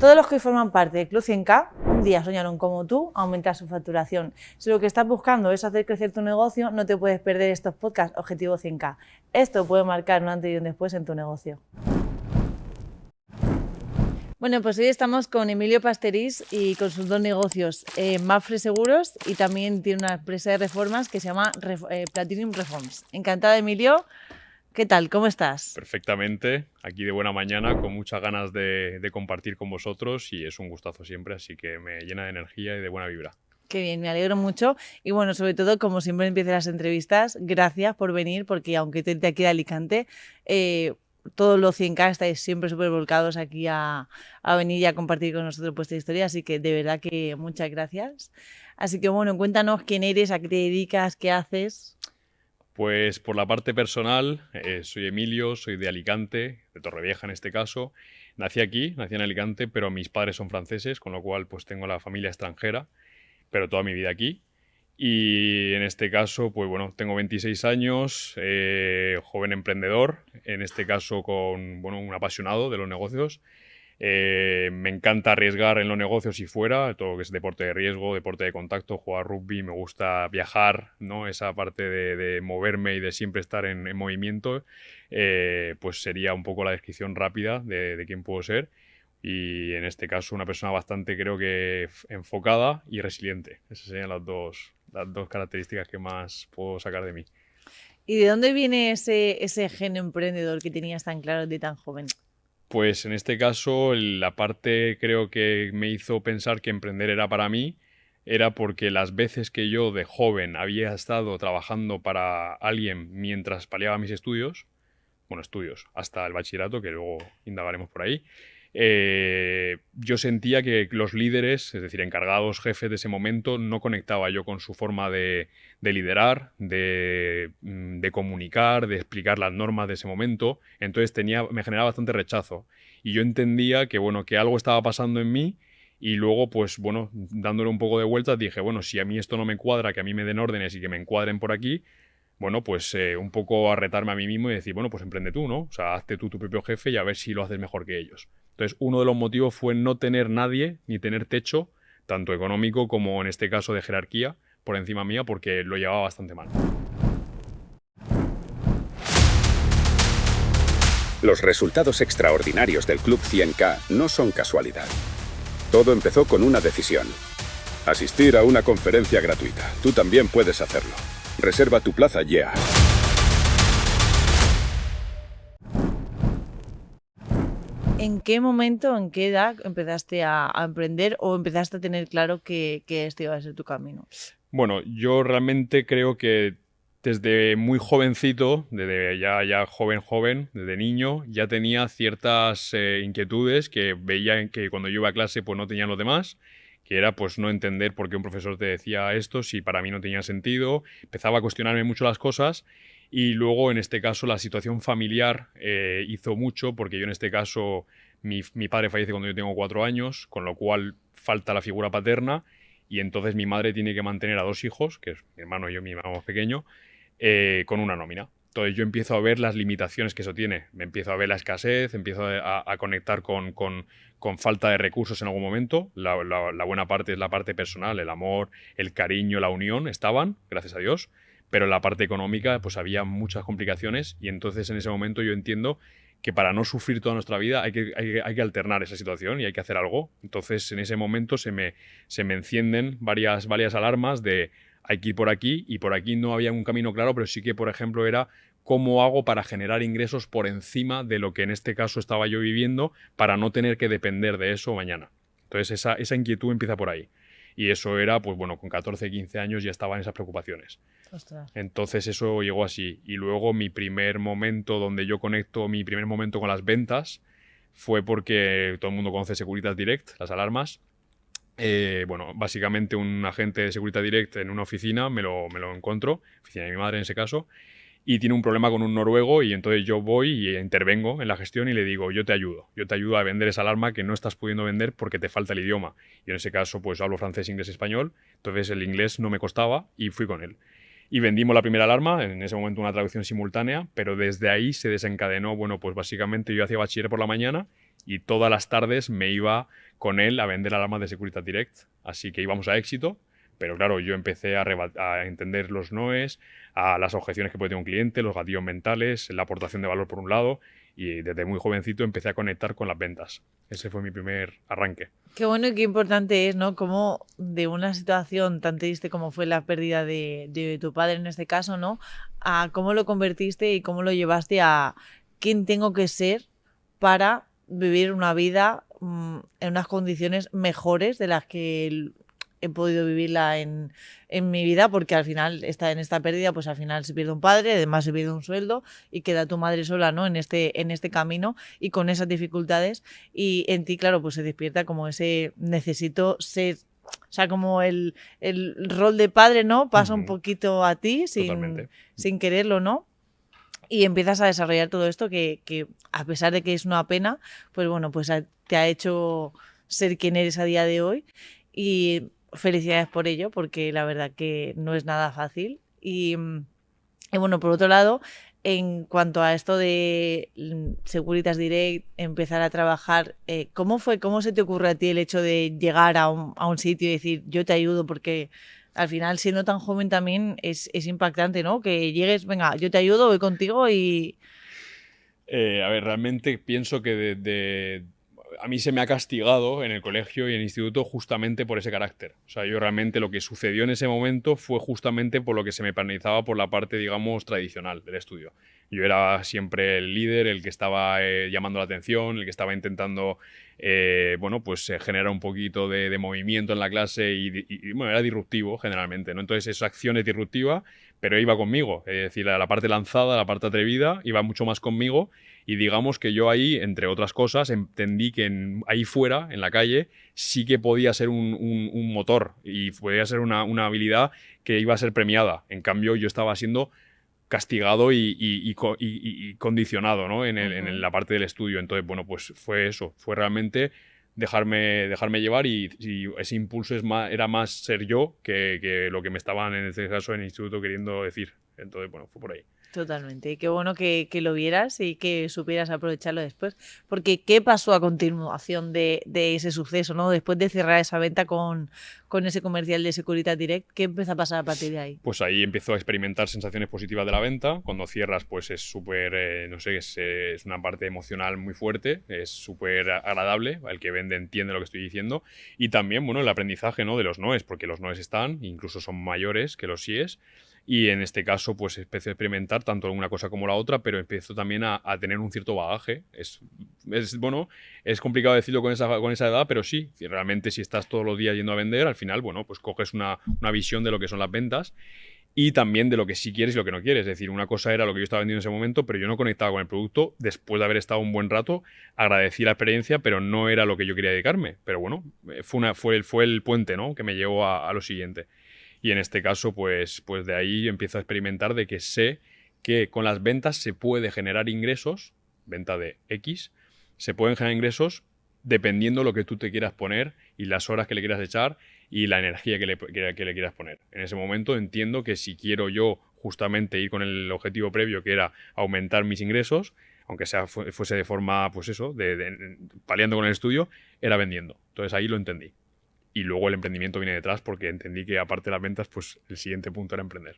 Todos los que forman parte del Club 100K un día soñaron como tú aumentar su facturación. Si lo que estás buscando es hacer crecer tu negocio, no te puedes perder estos podcasts Objetivo 100K. Esto puede marcar un antes y un después en tu negocio. Bueno, pues hoy estamos con Emilio Pasteriz y con sus dos negocios, Mapfre Seguros, y también tiene una empresa de reformas que se llama Platinum Reforms. Encantada, Emilio. ¿Qué tal? ¿Cómo estás? Perfectamente, aquí de buena mañana, con muchas ganas de compartir con vosotros y es un gustazo siempre, así que me llena de energía y de buena vibra. Qué bien, me alegro mucho. Y bueno, sobre todo, como siempre empiezo las entrevistas, gracias por venir, porque aunque te de aquí de Alicante, todos los 100K estáis siempre súper volcados aquí a venir y a compartir con nosotros vuestra historia, así que de verdad que muchas gracias. Así que bueno, cuéntanos quién eres, a qué te dedicas, qué haces. Pues por la parte personal, soy Emilio, soy de Alicante, de Torrevieja en este caso. Nací en Alicante, pero mis padres son franceses, con lo cual pues tengo la familia extranjera, pero toda mi vida aquí. Y en este caso, pues bueno, tengo 26 años, joven emprendedor, en este caso con un apasionado de los negocios. Me encanta arriesgar en los negocios y fuera, todo lo que es deporte de riesgo, deporte de contacto, jugar rugby, me gusta viajar, ¿no? Esa parte de moverme y de siempre estar en movimiento, pues sería un poco la descripción rápida de quién puedo ser. Y en este caso una persona bastante, creo que, enfocada y resiliente. Esas serían las dos características que más puedo sacar de mí. ¿Y de dónde viene ese gen emprendedor que tenías tan claro de tan joven? Pues en este caso, la parte creo que me hizo pensar que emprender era para mí, era porque las veces que yo de joven había estado trabajando para alguien mientras paliaba mis estudios, hasta el bachillerato, que luego indagaremos por ahí, yo sentía que los líderes, es decir, encargados, jefes de ese momento, no conectaba yo con su forma de liderar, de comunicar, de explicar las normas de ese momento. Entonces me generaba bastante rechazo. Y yo entendía que, bueno, que algo estaba pasando en mí y luego, pues bueno, dándole un poco de vueltas, dije, bueno, si a mí esto no me cuadra, que a mí me den órdenes y que me encuadren por aquí, bueno, pues un poco a retarme a mí mismo y decir, bueno, pues emprende tú, ¿no? O sea, hazte tú tu propio jefe y a ver si lo haces mejor que ellos. Entonces, uno de los motivos fue no tener nadie, ni tener techo, tanto económico como en este caso de jerarquía, por encima mía, porque lo llevaba bastante mal. Los resultados extraordinarios del Club 100K no son casualidad. Todo empezó con una decisión. Asistir a una conferencia gratuita. Tú también puedes hacerlo. Reserva tu plaza ya. ¿En qué momento, en qué edad empezaste a emprender o empezaste a tener claro que este iba a ser tu camino? Bueno, yo realmente creo que desde muy jovencito, desde ya joven, desde niño, ya tenía ciertas inquietudes que veía que cuando yo iba a clase pues no tenían los demás, que era pues no entender por qué un profesor te decía esto si para mí no tenía sentido. Empezaba a cuestionarme mucho las cosas y luego en este caso la situación familiar hizo mucho, porque yo en este caso mi padre fallece cuando yo tengo 4 años, con lo cual falta la figura paterna y entonces mi madre tiene que mantener a 2 hijos, que es mi hermano y yo, mi hermano más pequeño, con una nómina. Entonces yo empiezo a ver las limitaciones que eso tiene, me empiezo a ver la escasez, empiezo a conectar con falta de recursos en algún momento. La buena parte es la parte personal, el amor, el cariño, la unión estaban, gracias a Dios, pero en la parte económica pues había muchas complicaciones y entonces en ese momento yo entiendo que para no sufrir toda nuestra vida hay que alternar esa situación y hay que hacer algo. Entonces en ese momento se me encienden varias alarmas de hay que ir por aquí, y por aquí no había un camino claro, pero sí que, por ejemplo, era cómo hago para generar ingresos por encima de lo que en este caso estaba yo viviendo para no tener que depender de eso mañana. Entonces esa inquietud empieza por ahí. Y eso era, pues bueno, con 14, 15 años ya estaban esas preocupaciones. Ostras. Entonces eso llegó así. Y luego mi primer momento donde yo conecto, mi primer momento con las ventas, fue porque todo el mundo conoce Securitas Direct, las alarmas. Bueno, básicamente un agente de Securitas Direct en una oficina me lo encuentro, oficina de mi madre en ese caso, y tiene un problema con un noruego y entonces yo voy y intervengo en la gestión y le digo, yo te ayudo a vender esa alarma que no estás pudiendo vender porque te falta el idioma. Y en ese caso pues hablo francés, inglés, español, entonces el inglés no me costaba y fui con él. Y vendimos la primera alarma, en ese momento una traducción simultánea, pero desde ahí se desencadenó, bueno, pues básicamente yo hacía bachiller por la mañana y todas las tardes me iba con él a vender alarmas de Securitas Direct. Así que íbamos a éxito, pero claro, yo empecé a entender los noes, a las objeciones que puede tener un cliente, los gatillos mentales, la aportación de valor por un lado, y desde muy jovencito empecé a conectar con las ventas. Ese fue mi primer arranque. Qué bueno y qué importante es, ¿no? Cómo de una situación tan triste como fue la pérdida de tu padre en este caso, ¿no? A cómo lo convertiste y cómo lo llevaste a quién tengo que ser para vivir una vida en unas condiciones mejores de las que he podido vivirla en mi vida, porque al final en esta pérdida, pues al final se pierde un padre, además se pierde un sueldo y queda tu madre sola, ¿no? En este camino y con esas dificultades, y en ti, claro, pues se despierta como ese necesito ser, o sea, como el rol de padre, ¿no? Pasa un poquito a ti sin quererlo, ¿no? Y empiezas a desarrollar todo esto que a pesar de que es una pena, pues bueno, pues te ha hecho ser quien eres a día de hoy, y felicidades por ello, porque la verdad que no es nada fácil. Y bueno, por otro lado, en cuanto a esto de Securitas Direct, empezar a trabajar, ¿cómo se te ocurre a ti el hecho de llegar a un sitio y decir, yo te ayudo? Porque al final, siendo tan joven también es impactante, ¿no? Que llegues, venga, yo te ayudo, voy contigo y... A ver, realmente pienso que a mí se me ha castigado en el colegio y en el instituto justamente por ese carácter. O sea, yo realmente lo que sucedió en ese momento fue justamente por lo que se me penalizaba por la parte, digamos, tradicional del estudio. Yo era siempre el líder, el que estaba llamando la atención, el que estaba intentando, generar un poquito de movimiento en la clase y, bueno, era disruptivo generalmente, ¿no? Entonces esa acción es disruptiva, pero iba conmigo. Es decir, la parte lanzada, la parte atrevida, iba mucho más conmigo. Y digamos que yo ahí, entre otras cosas, entendí que ahí fuera, en la calle, sí que podía ser un motor y podía ser una habilidad que iba a ser premiada. En cambio, yo estaba siendo castigado y condicionado, ¿no? En la parte del estudio. Entonces, bueno, pues fue eso. Fue realmente dejarme llevar y ese impulso era más ser yo que lo que me estaban, en este caso, en el instituto queriendo decir. Entonces, bueno, fue por ahí. Totalmente. Y qué bueno que lo vieras y que supieras aprovecharlo después. Porque, ¿qué pasó a continuación de ese suceso, ¿no? Después de cerrar esa venta con ese comercial de Securitas Direct, ¿qué empezó a pasar a partir de ahí? Pues ahí empiezo a experimentar sensaciones positivas de la venta. Cuando cierras, pues es súper, no sé, es una parte emocional muy fuerte, es súper agradable. El que vende entiende lo que estoy diciendo. Y también, bueno, el aprendizaje, ¿no? De los noes, porque los noes están, incluso son mayores que los síes. Y en este caso, pues empecé a experimentar tanto una cosa como la otra, pero empiezo también a tener un cierto bagaje. Bueno, es complicado decirlo con esa edad, pero sí, realmente si estás todos los días yendo a vender, al final, bueno, pues coges una visión de lo que son las ventas y también de lo que sí quieres y lo que no quieres. Es decir, una cosa era lo que yo estaba vendiendo en ese momento, pero yo no conectaba con el producto. Después de haber estado un buen rato, agradecí la experiencia, pero no era lo que yo quería dedicarme. Pero bueno, fue el puente, ¿no? Que me llevó a lo siguiente. Y en este caso, pues de ahí empiezo a experimentar de que sé que con las ventas se puede generar ingresos, venta de X, se pueden generar ingresos dependiendo lo que tú te quieras poner y las horas que le quieras echar y la energía que le quieras poner. En ese momento entiendo que si quiero yo justamente ir con el objetivo previo, que era aumentar mis ingresos, aunque fuese de forma, pues eso, paliando con el estudio, era vendiendo. Entonces ahí lo entendí. Y luego el emprendimiento viene detrás porque entendí que aparte de las ventas, pues el siguiente punto era emprender.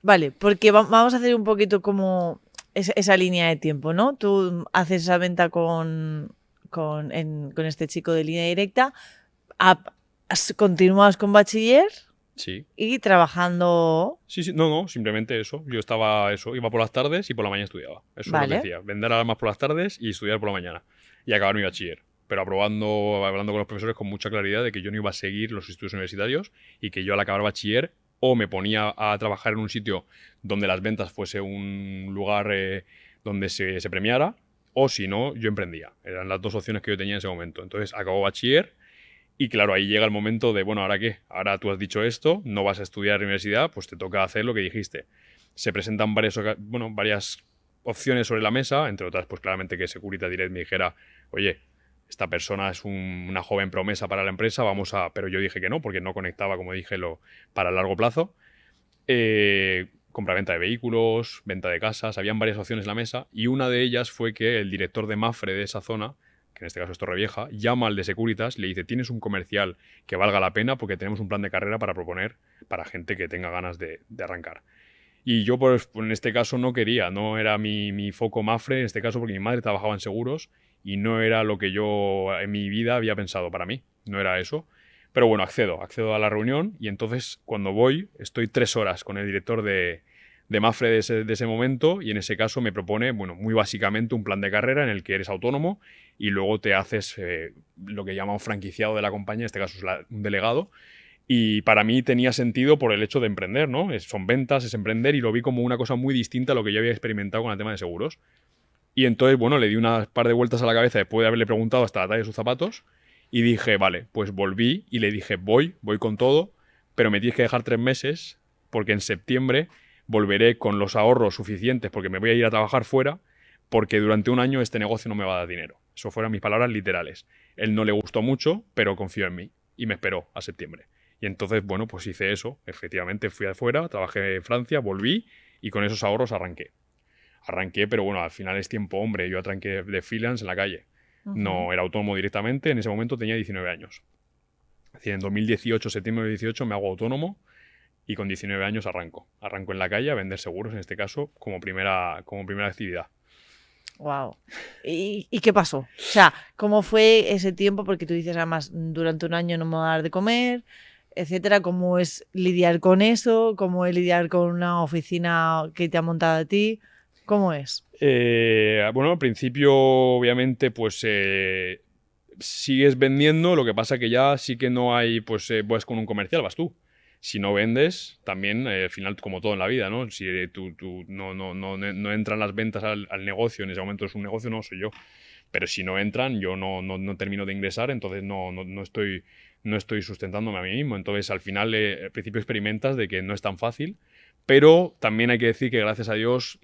Vale, porque vamos a hacer un poquito como esa línea de tiempo, ¿no? Tú haces esa venta con este chico de línea directa, continúas con bachiller. Sí. Y trabajando... Sí, no, simplemente eso. Yo iba por las tardes y por la mañana estudiaba. Eso es lo que decía, vender alarmas por las tardes y estudiar por la mañana. Y acabar mi bachiller. Pero hablando con los profesores con mucha claridad de que yo no iba a seguir los estudios universitarios y que yo al acabar bachiller o me ponía a trabajar en un sitio donde las ventas fuese un lugar donde se premiara, o si no, yo emprendía. Eran las dos opciones que yo tenía en ese momento. Entonces acabó bachiller y claro, ahí llega el momento de, bueno, ¿ahora qué? Ahora tú has dicho esto, no vas a estudiar en la universidad, pues te toca hacer lo que dijiste. Se presentan varias opciones sobre la mesa, entre otras, pues claramente que Securitas Direct me dijera, oye, esta persona es una joven promesa para la empresa, pero yo dije que no, porque no conectaba, como dije, para el largo plazo. Compraventa de vehículos, venta de casas, habían varias opciones en la mesa y una de ellas fue que el director de Mapfre de esa zona que en este caso es Torrevieja, llama al de Securitas y le dice, tienes un comercial que valga la pena porque tenemos un plan de carrera para proponer para gente que tenga ganas de arrancar. Y yo, pues, en este caso no quería, no era mi foco Mapfre, en este caso porque mi madre trabajaba en seguros y no era lo que yo en mi vida había pensado para mí, no era eso. Pero bueno, accedo a la reunión y entonces cuando voy estoy 3 horas con el director de Mapfre de ese momento y en ese caso me propone, bueno, muy básicamente un plan de carrera en el que eres autónomo y luego te haces lo que llaman franquiciado de la compañía, en este caso es un delegado. Y para mí tenía sentido por el hecho de emprender, ¿no? Son ventas, es emprender y lo vi como una cosa muy distinta a lo que yo había experimentado con el tema de seguros. Y entonces, bueno, le di unas par de vueltas a la cabeza después de haberle preguntado hasta la talla de sus zapatos y dije, vale, pues volví y le dije, voy con todo, pero me tienes que dejar 3 meses porque en septiembre volveré con los ahorros suficientes porque me voy a ir a trabajar fuera porque durante un año este negocio no me va a dar dinero. Eso fueron mis palabras literales. Él no le gustó mucho, pero confió en mí y me esperó a septiembre. Y entonces, bueno, pues hice eso. Efectivamente, fui afuera, trabajé en Francia, volví y con esos ahorros arranqué. Pero bueno, al final es tiempo hombre. Yo arranqué de freelance en la calle. No era autónomo directamente. En ese momento tenía 19 años. Es decir, en 2018, septiembre de 2018, me hago autónomo y con 19 años arranco. Arranco en la calle a vender seguros, en este caso, como primera actividad. Wow. ¿Y qué pasó? O sea, ¿cómo fue ese tiempo? Porque tú dices, además, durante un año no me va a dar de comer, etcétera. ¿Cómo es lidiar con eso? ¿Cómo es lidiar con una oficina que te ha montado a ti? ¿Cómo es? Bueno, al principio, obviamente, pues sigues vendiendo, lo que pasa que ya sí que no hay, pues vas con un comercial, vas tú. Si no vendes, también, al final, como todo en la vida, ¿no? Si tú no entran las ventas al negocio, en ese momento es un negocio, no soy yo. Pero si no entran, yo no termino de ingresar, entonces no estoy sustentándome a mí mismo. Entonces, al final, al principio experimentas de que no es tan fácil, pero también hay que decir que, gracias a Dios,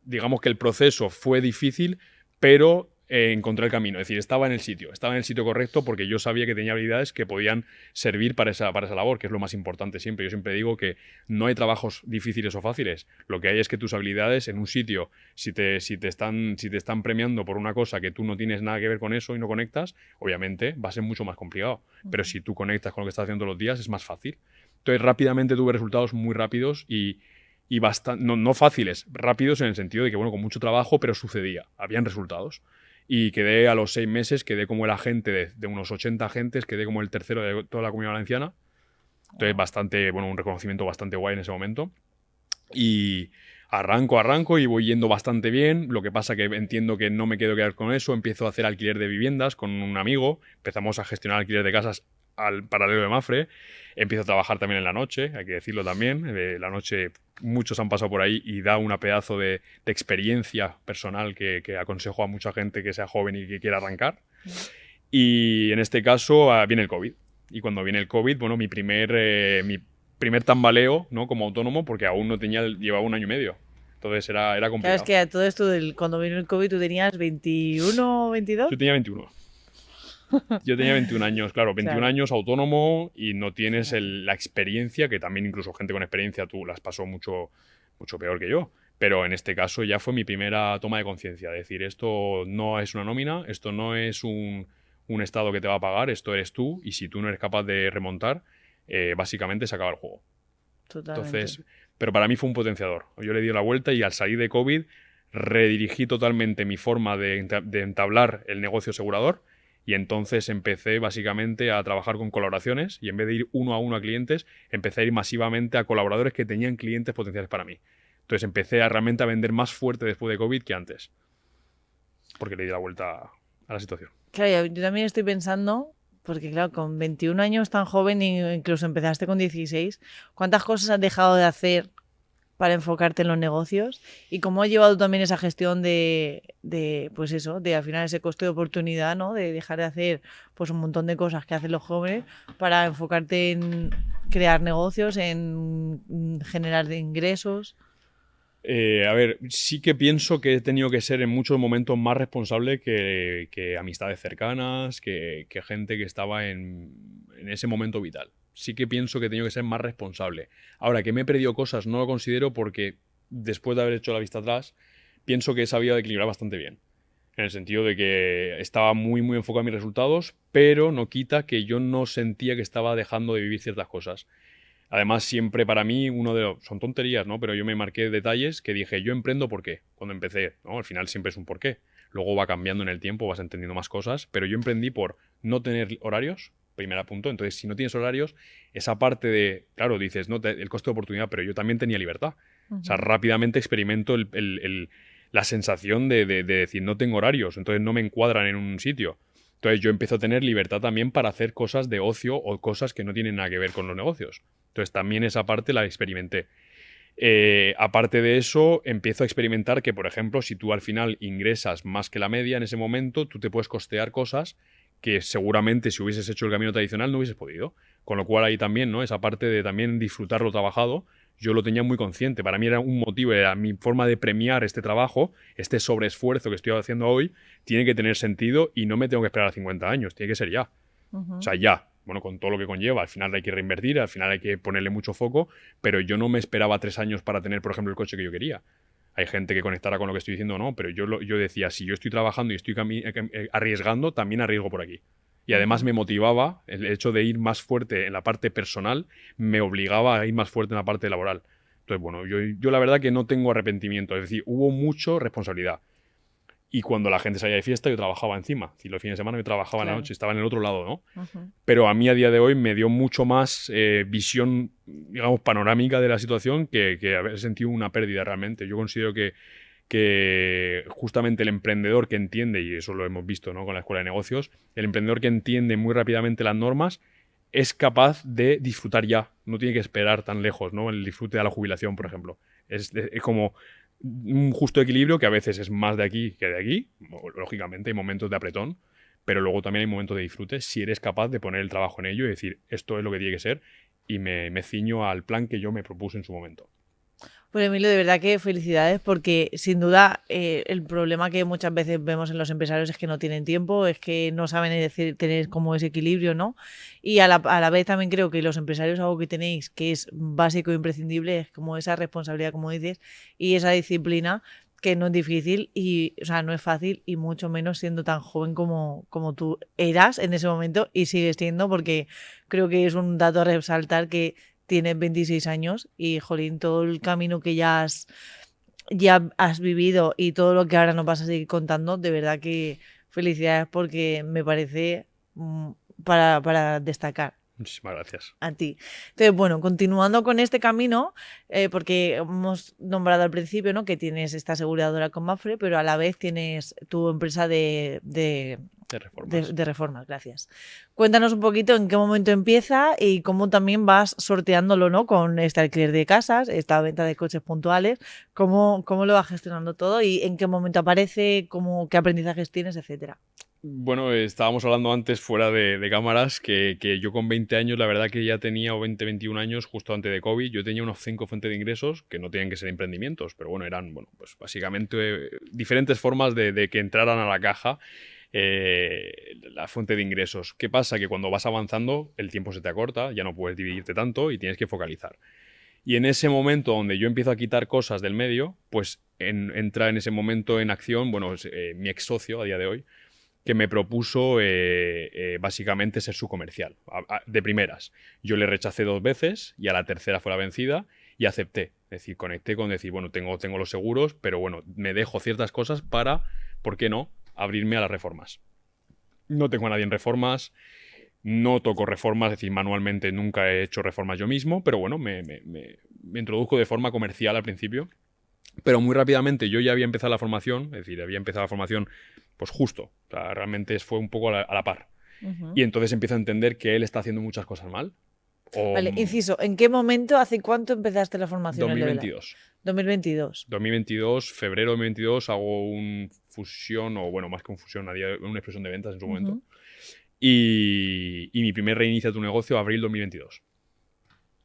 digamos que el proceso fue difícil, pero encontré el camino. Es decir, estaba en el sitio correcto porque yo sabía que tenía habilidades que podían servir para esa labor, que es lo más importante siempre. Yo siempre digo que no hay trabajos difíciles o fáciles. Lo que hay es que tus habilidades en un sitio, si te están premiando por una cosa que tú no tienes nada que ver con eso y no conectas, obviamente va a ser mucho más complicado. Pero si tú conectas con lo que estás haciendo todos los días, es más fácil. Entonces, rápidamente tuve resultados muy rápidos y bastante, no fáciles, rápidos en el sentido de que, bueno, con mucho trabajo, pero sucedía, habían resultados. Y quedé a los 6 meses, quedé como el agente de unos 80 agentes, quedé como el tercero de toda la Comunidad Valenciana. Entonces, un reconocimiento bastante guay en ese momento. Y arranco y voy yendo bastante bien. Lo que pasa que entiendo que no me quiero quedar con eso. Empiezo a hacer alquiler de viviendas con un amigo. Empezamos a gestionar alquiler de casas al paralelo de Mapfre. Empiezo a trabajar también en la noche, hay que decirlo también. La noche muchos han pasado por ahí y da una pedazo de experiencia personal que aconsejo a mucha gente que sea joven y que quiera arrancar. Y en este caso viene el COVID. Y cuando viene el COVID, bueno, mi primer tambaleo, ¿no? Como autónomo, porque aún no llevaba 1 año y medio. Entonces era complicado. Claro, es que a todo esto, cuando vino el COVID, tú tenías 21, 22. Yo tenía 21. Yo tenía 21 años, claro, 21 años autónomo y no tienes la experiencia, que también incluso gente con experiencia tú las pasó mucho, mucho peor que yo. Pero en este caso ya fue mi primera toma de conciencia, de decir, esto no es una nómina, esto no es un estado que te va a pagar, esto eres tú y si tú no eres capaz de remontar, básicamente se acaba el juego. Totalmente. Entonces, pero para mí fue un potenciador. Yo le di la vuelta y al salir de COVID redirigí totalmente mi forma de entablar el negocio asegurador. Y entonces empecé básicamente a trabajar con colaboraciones y en vez de ir uno a uno a clientes, empecé a ir masivamente a colaboradores que tenían clientes potenciales para mí. Entonces empecé realmente a vender más fuerte después de COVID que antes. Porque le di la vuelta a la situación. Claro, yo también estoy pensando, porque claro, con 21 años tan joven, incluso empezaste con 16, ¿cuántas cosas has dejado de hacer para enfocarte en los negocios? ¿Y cómo has llevado también esa gestión pues eso, de al final ese coste de oportunidad, ¿no? De dejar de hacer pues un montón de cosas que hacen los jóvenes para enfocarte en crear negocios, en generar ingresos? A ver, sí que pienso que he tenido que ser en muchos momentos más responsable que amistades cercanas, que gente que estaba en ese momento vital. Sí que pienso que he tenido que ser más responsable. Ahora, que me he perdido cosas, no lo considero porque después de haber hecho la vista atrás, pienso que he sabido equilibrar bastante bien. en el sentido de que estaba muy, muy enfocado en mis resultados, pero no quita que yo no sentía que estaba dejando de vivir ciertas cosas. Además, siempre para mí, son tonterías, ¿no? Pero yo me marqué detalles que dije, yo emprendo ¿por qué? Cuando empecé, ¿no? Al final siempre es un por qué. Luego va cambiando en el tiempo, vas entendiendo más cosas, pero yo emprendí por no tener horarios, primer punto. Entonces, si no tienes horarios, esa parte de, claro, dices, no, el coste de oportunidad, pero yo también tenía libertad. O sea, rápidamente experimento la sensación de decir, no tengo horarios, entonces no me encuadran en un sitio. Entonces yo empiezo a tener libertad también para hacer cosas de ocio o cosas que no tienen nada que ver con los negocios. Entonces también esa parte la experimenté. Aparte de eso, empiezo a experimentar que, por ejemplo, si tú al final ingresas más que la media en ese momento, tú te puedes costear cosas que seguramente si hubieses hecho el camino tradicional no hubieses podido. Con lo cual ahí también, ¿no? Esa parte de también disfrutar lo trabajado, yo lo tenía muy consciente. Para mí era un motivo, era mi forma de premiar este trabajo, este sobreesfuerzo que estoy haciendo hoy, tiene que tener sentido y no me tengo que esperar a 50 años, tiene que ser ya. O sea, ya. Bueno, con todo lo que conlleva, al final hay que reinvertir, al final hay que ponerle mucho foco, pero yo no me esperaba 3 años para tener, por ejemplo, el coche que yo quería. Hay gente que conectará con lo que estoy diciendo, no, pero yo decía, si yo estoy trabajando y estoy arriesgando, también arriesgo por aquí. Y además me motivaba el hecho de ir más fuerte en la parte personal, me obligaba a ir más fuerte en la parte laboral. Entonces, bueno, yo la verdad que no tengo arrepentimiento, es decir, hubo mucha responsabilidad. Y cuando la gente salía de fiesta, yo trabajaba encima. Si los fines de semana yo trabajaba en la noche, estaba en el otro lado, ¿no? Pero a mí a día de hoy me dio mucho más visión, digamos, panorámica de la situación que haber sentido una pérdida realmente. Yo considero que justamente el emprendedor que entiende, y eso lo hemos visto, ¿no? Con la Escuela de Negocios, el emprendedor que entiende muy rápidamente las normas es capaz de disfrutar ya. No tiene que esperar tan lejos, ¿no? El disfrute de la jubilación, por ejemplo. Es como un justo equilibrio que a veces es más de aquí que de aquí. Lógicamente hay momentos de apretón, pero luego también hay momentos de disfrute si eres capaz de poner el trabajo en ello y decir, esto es lo que tiene que ser, y me ciño al plan que yo me propuse en su momento. Pues Emilio, de verdad que felicidades, porque sin duda el problema que muchas veces vemos en los empresarios es que no tienen tiempo, es que no saben tener como ese equilibrio, ¿no? Y a la vez también creo que los empresarios algo que tenéis que es básico e imprescindible es como esa responsabilidad, como dices, y esa disciplina que no es difícil y, o sea, no es fácil y mucho menos siendo tan joven como tú eras en ese momento y sigues siendo, porque creo que es un dato a resaltar que tienes 26 años y, jolín, todo el camino que ya has vivido y todo lo que ahora nos vas a seguir contando, de verdad que felicidades, porque me parece para destacar. Muchísimas gracias. A ti. Entonces, bueno, continuando con este camino, porque hemos nombrado al principio, ¿no?, que tienes esta aseguradora con Mapfre, pero a la vez tienes tu empresa de reformas, gracias. Cuéntanos un poquito en qué momento empieza y cómo también vas sorteándolo, ¿no?, con este alquiler de casas, esta venta de coches puntuales, cómo lo vas gestionando todo y en qué momento aparece, qué aprendizajes tienes, etcétera. Bueno, estábamos hablando antes fuera de cámaras que yo con 20 años, la verdad que ya tenía, o 20, 21 años, justo antes de COVID, yo tenía unos 5 fuentes de ingresos que no tenían que ser emprendimientos, pero bueno, eran, bueno, pues básicamente diferentes formas de que entraran a la caja la fuente de ingresos. ¿Qué pasa? Que cuando vas avanzando, el tiempo se te acorta, ya no puedes dividirte tanto y tienes que focalizar. Y en ese momento donde yo empiezo a quitar cosas del medio, pues entra en ese momento en acción, bueno, mi ex socio a día de hoy, que me propuso básicamente ser su comercial, de primeras. Yo le rechacé 2 veces y a la tercera fue la vencida y acepté. Es decir, conecté con decir, bueno, tengo los seguros, pero bueno, me dejo ciertas cosas para, ¿por qué no?, abrirme a las reformas. No tengo a nadie en reformas, no toco reformas, es decir, manualmente nunca he hecho reformas yo mismo, pero bueno, me introduzco de forma comercial al principio. Pero muy rápidamente yo ya había empezado la formación, es decir, había empezado la formación pues justo, o sea, realmente fue un poco a la par. Y entonces empiezo a entender que él está haciendo muchas cosas mal. Vale, inciso, ¿en qué momento, hace cuánto empezaste la formación? 2022. 2022, febrero de 2022, hago un fusión, o bueno, más que un fusión, una explosión de ventas en su momento. Y mi primer reinicio de tu negocio, abril 2022.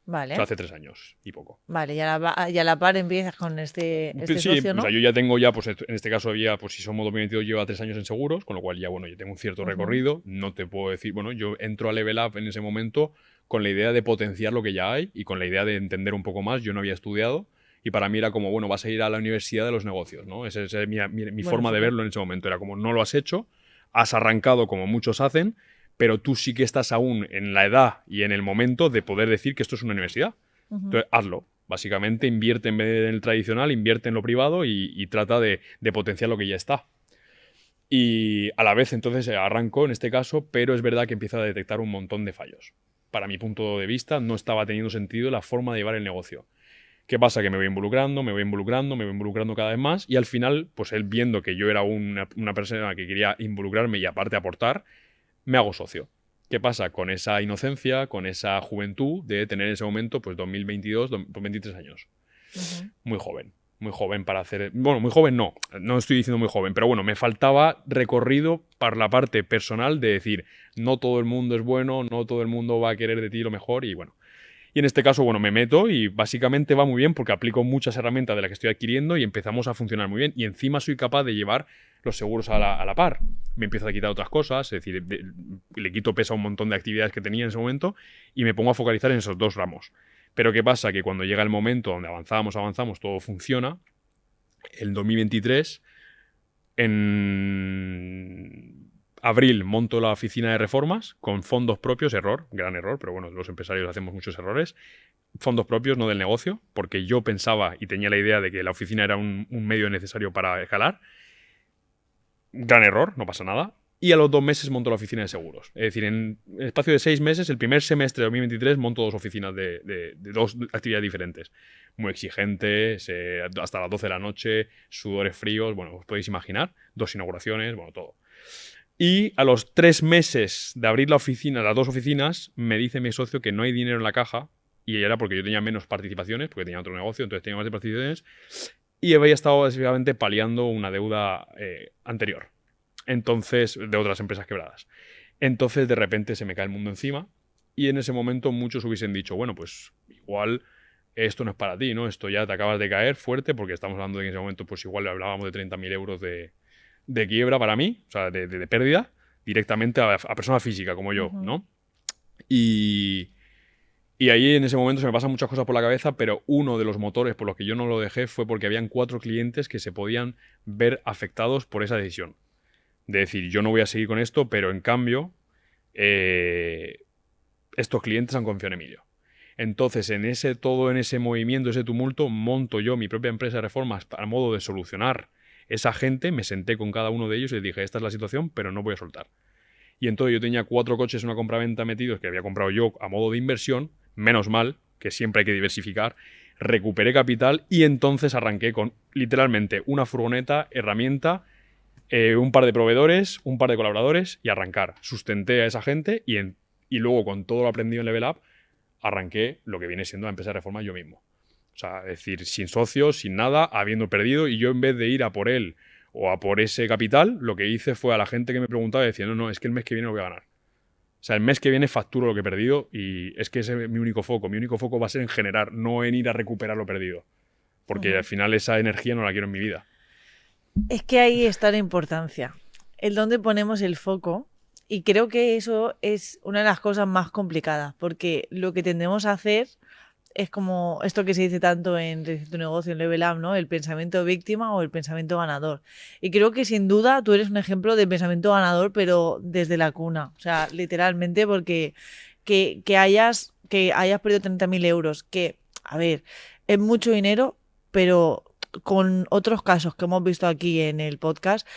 Vale. O sea, hace 3 años y poco. Vale, y a la par empiezas con este sí, socio, ¿no? O sea, yo ya tengo pues en este caso pues si somos 2022 lleva 3 años en seguros, con lo cual ya, bueno, yo tengo un cierto recorrido. No te puedo decir, bueno, yo entro a Level Up en ese momento con la idea de potenciar lo que ya hay y con la idea de entender un poco más. Yo no había estudiado y para mí era como, bueno, vas a ir a la universidad de los negocios, ¿no? Esa es mi forma de verlo en ese momento. Era como, no lo has hecho, has arrancado como muchos hacen, pero tú sí que estás aún en la edad y en el momento de poder decir que esto es una universidad. Entonces, hazlo. Básicamente, invierte en vez de en el tradicional, invierte en lo privado y trata de potenciar lo que ya está. Y a la vez, entonces, arrancó en este caso, pero es verdad que empieza a detectar un montón de fallos. Para mi punto de vista, no estaba teniendo sentido la forma de llevar el negocio. ¿Qué pasa? Que me voy involucrando cada vez más y al final, pues él viendo que yo era una persona que quería involucrarme y aparte aportar, me hago socio. ¿Qué pasa? Con esa inocencia, con esa juventud de tener en ese momento, pues 2022, 23 años. Muy joven para hacer... Bueno, muy joven no estoy diciendo muy joven, pero bueno, me faltaba recorrido para la parte personal de decir, no todo el mundo es bueno, no todo el mundo va a querer de ti lo mejor y bueno. Y en este caso, bueno, me meto y básicamente va muy bien porque aplico muchas herramientas de las que estoy adquiriendo y empezamos a funcionar muy bien. Y encima soy capaz de llevar los seguros a la par. Me empiezo a quitar otras cosas, es decir, le quito peso a un montón de actividades que tenía en ese momento y me pongo a focalizar en esos dos ramos. Pero ¿qué pasa? Que cuando llega el momento donde avanzamos, todo funciona, el 2023, en abril monto la oficina de reformas con fondos propios, gran error, pero bueno, los empresarios hacemos muchos errores. Fondos propios, no del negocio, porque yo pensaba y tenía la idea de que la oficina era un medio necesario para escalar. Gran error, no pasa nada. Y a los 2 meses monto la oficina de seguros. Es decir, en el espacio de 6 meses, el primer semestre de 2023, monto 2 oficinas de 2 actividades diferentes. Muy exigentes, hasta las 12 de la noche, sudores fríos, bueno, os podéis imaginar. 2 inauguraciones, bueno, todo. Y a los 3 meses de abrir la oficina, las 2 oficinas, me dice mi socio que no hay dinero en la caja. Y era porque yo tenía menos participaciones, porque tenía otro negocio, entonces tenía más participaciones. Y había estado básicamente paliando una deuda anterior. Entonces, de otras empresas quebradas. Entonces, de repente se me cae el mundo encima. Y en ese momento muchos hubiesen dicho, bueno, pues igual esto no es para ti, ¿no? Esto ya te acabas de caer fuerte, porque estamos hablando de que en ese momento, pues igual hablábamos de 30.000 euros de quiebra para mí, o sea, de pérdida, directamente a persona física como yo, ¿no? Y ahí en ese momento se me pasan muchas cosas por la cabeza, pero uno de los motores por los que yo no lo dejé fue porque habían 4 clientes que se podían ver afectados por esa decisión. De decir, yo no voy a seguir con esto, pero en cambio, estos clientes han confiado en Emilio. Entonces, en ese movimiento, ese tumulto, monto yo mi propia empresa de reformas a modo de solucionar esa gente, me senté con cada uno de ellos y les dije, esta es la situación, pero no voy a soltar. Y entonces yo tenía 4 coches en una compraventa metidos que había comprado yo a modo de inversión, menos mal, que siempre hay que diversificar, recuperé capital y entonces arranqué con literalmente una furgoneta, herramienta, un par de proveedores, un par de colaboradores y arrancar. Sustenté a esa gente y luego con todo lo aprendido en Level Up arranqué lo que viene siendo la empresa de reforma yo mismo. O sea, es decir, sin socios, sin nada, habiendo perdido y yo en vez de ir a por él o a por ese capital, lo que hice fue a la gente que me preguntaba diciendo, no, es que el mes que viene lo voy a ganar. O sea, el mes que viene facturo lo que he perdido y es que ese es mi único foco. Mi único foco va a ser en generar, no en ir a recuperar lo perdido. Porque al final esa energía no la quiero en mi vida. Es que ahí está la importancia, el dónde ponemos el foco, y creo que eso es una de las cosas más complicadas, porque lo que tendemos a hacer es como esto que se dice tanto en tu negocio, en Level Up, ¿no? El pensamiento víctima o el pensamiento ganador. Y creo que sin duda tú eres un ejemplo de pensamiento ganador, pero desde la cuna, o sea, literalmente, porque que hayas perdido 30.000 euros, que, a ver, es mucho dinero, pero con otros casos que hemos visto aquí en el podcast,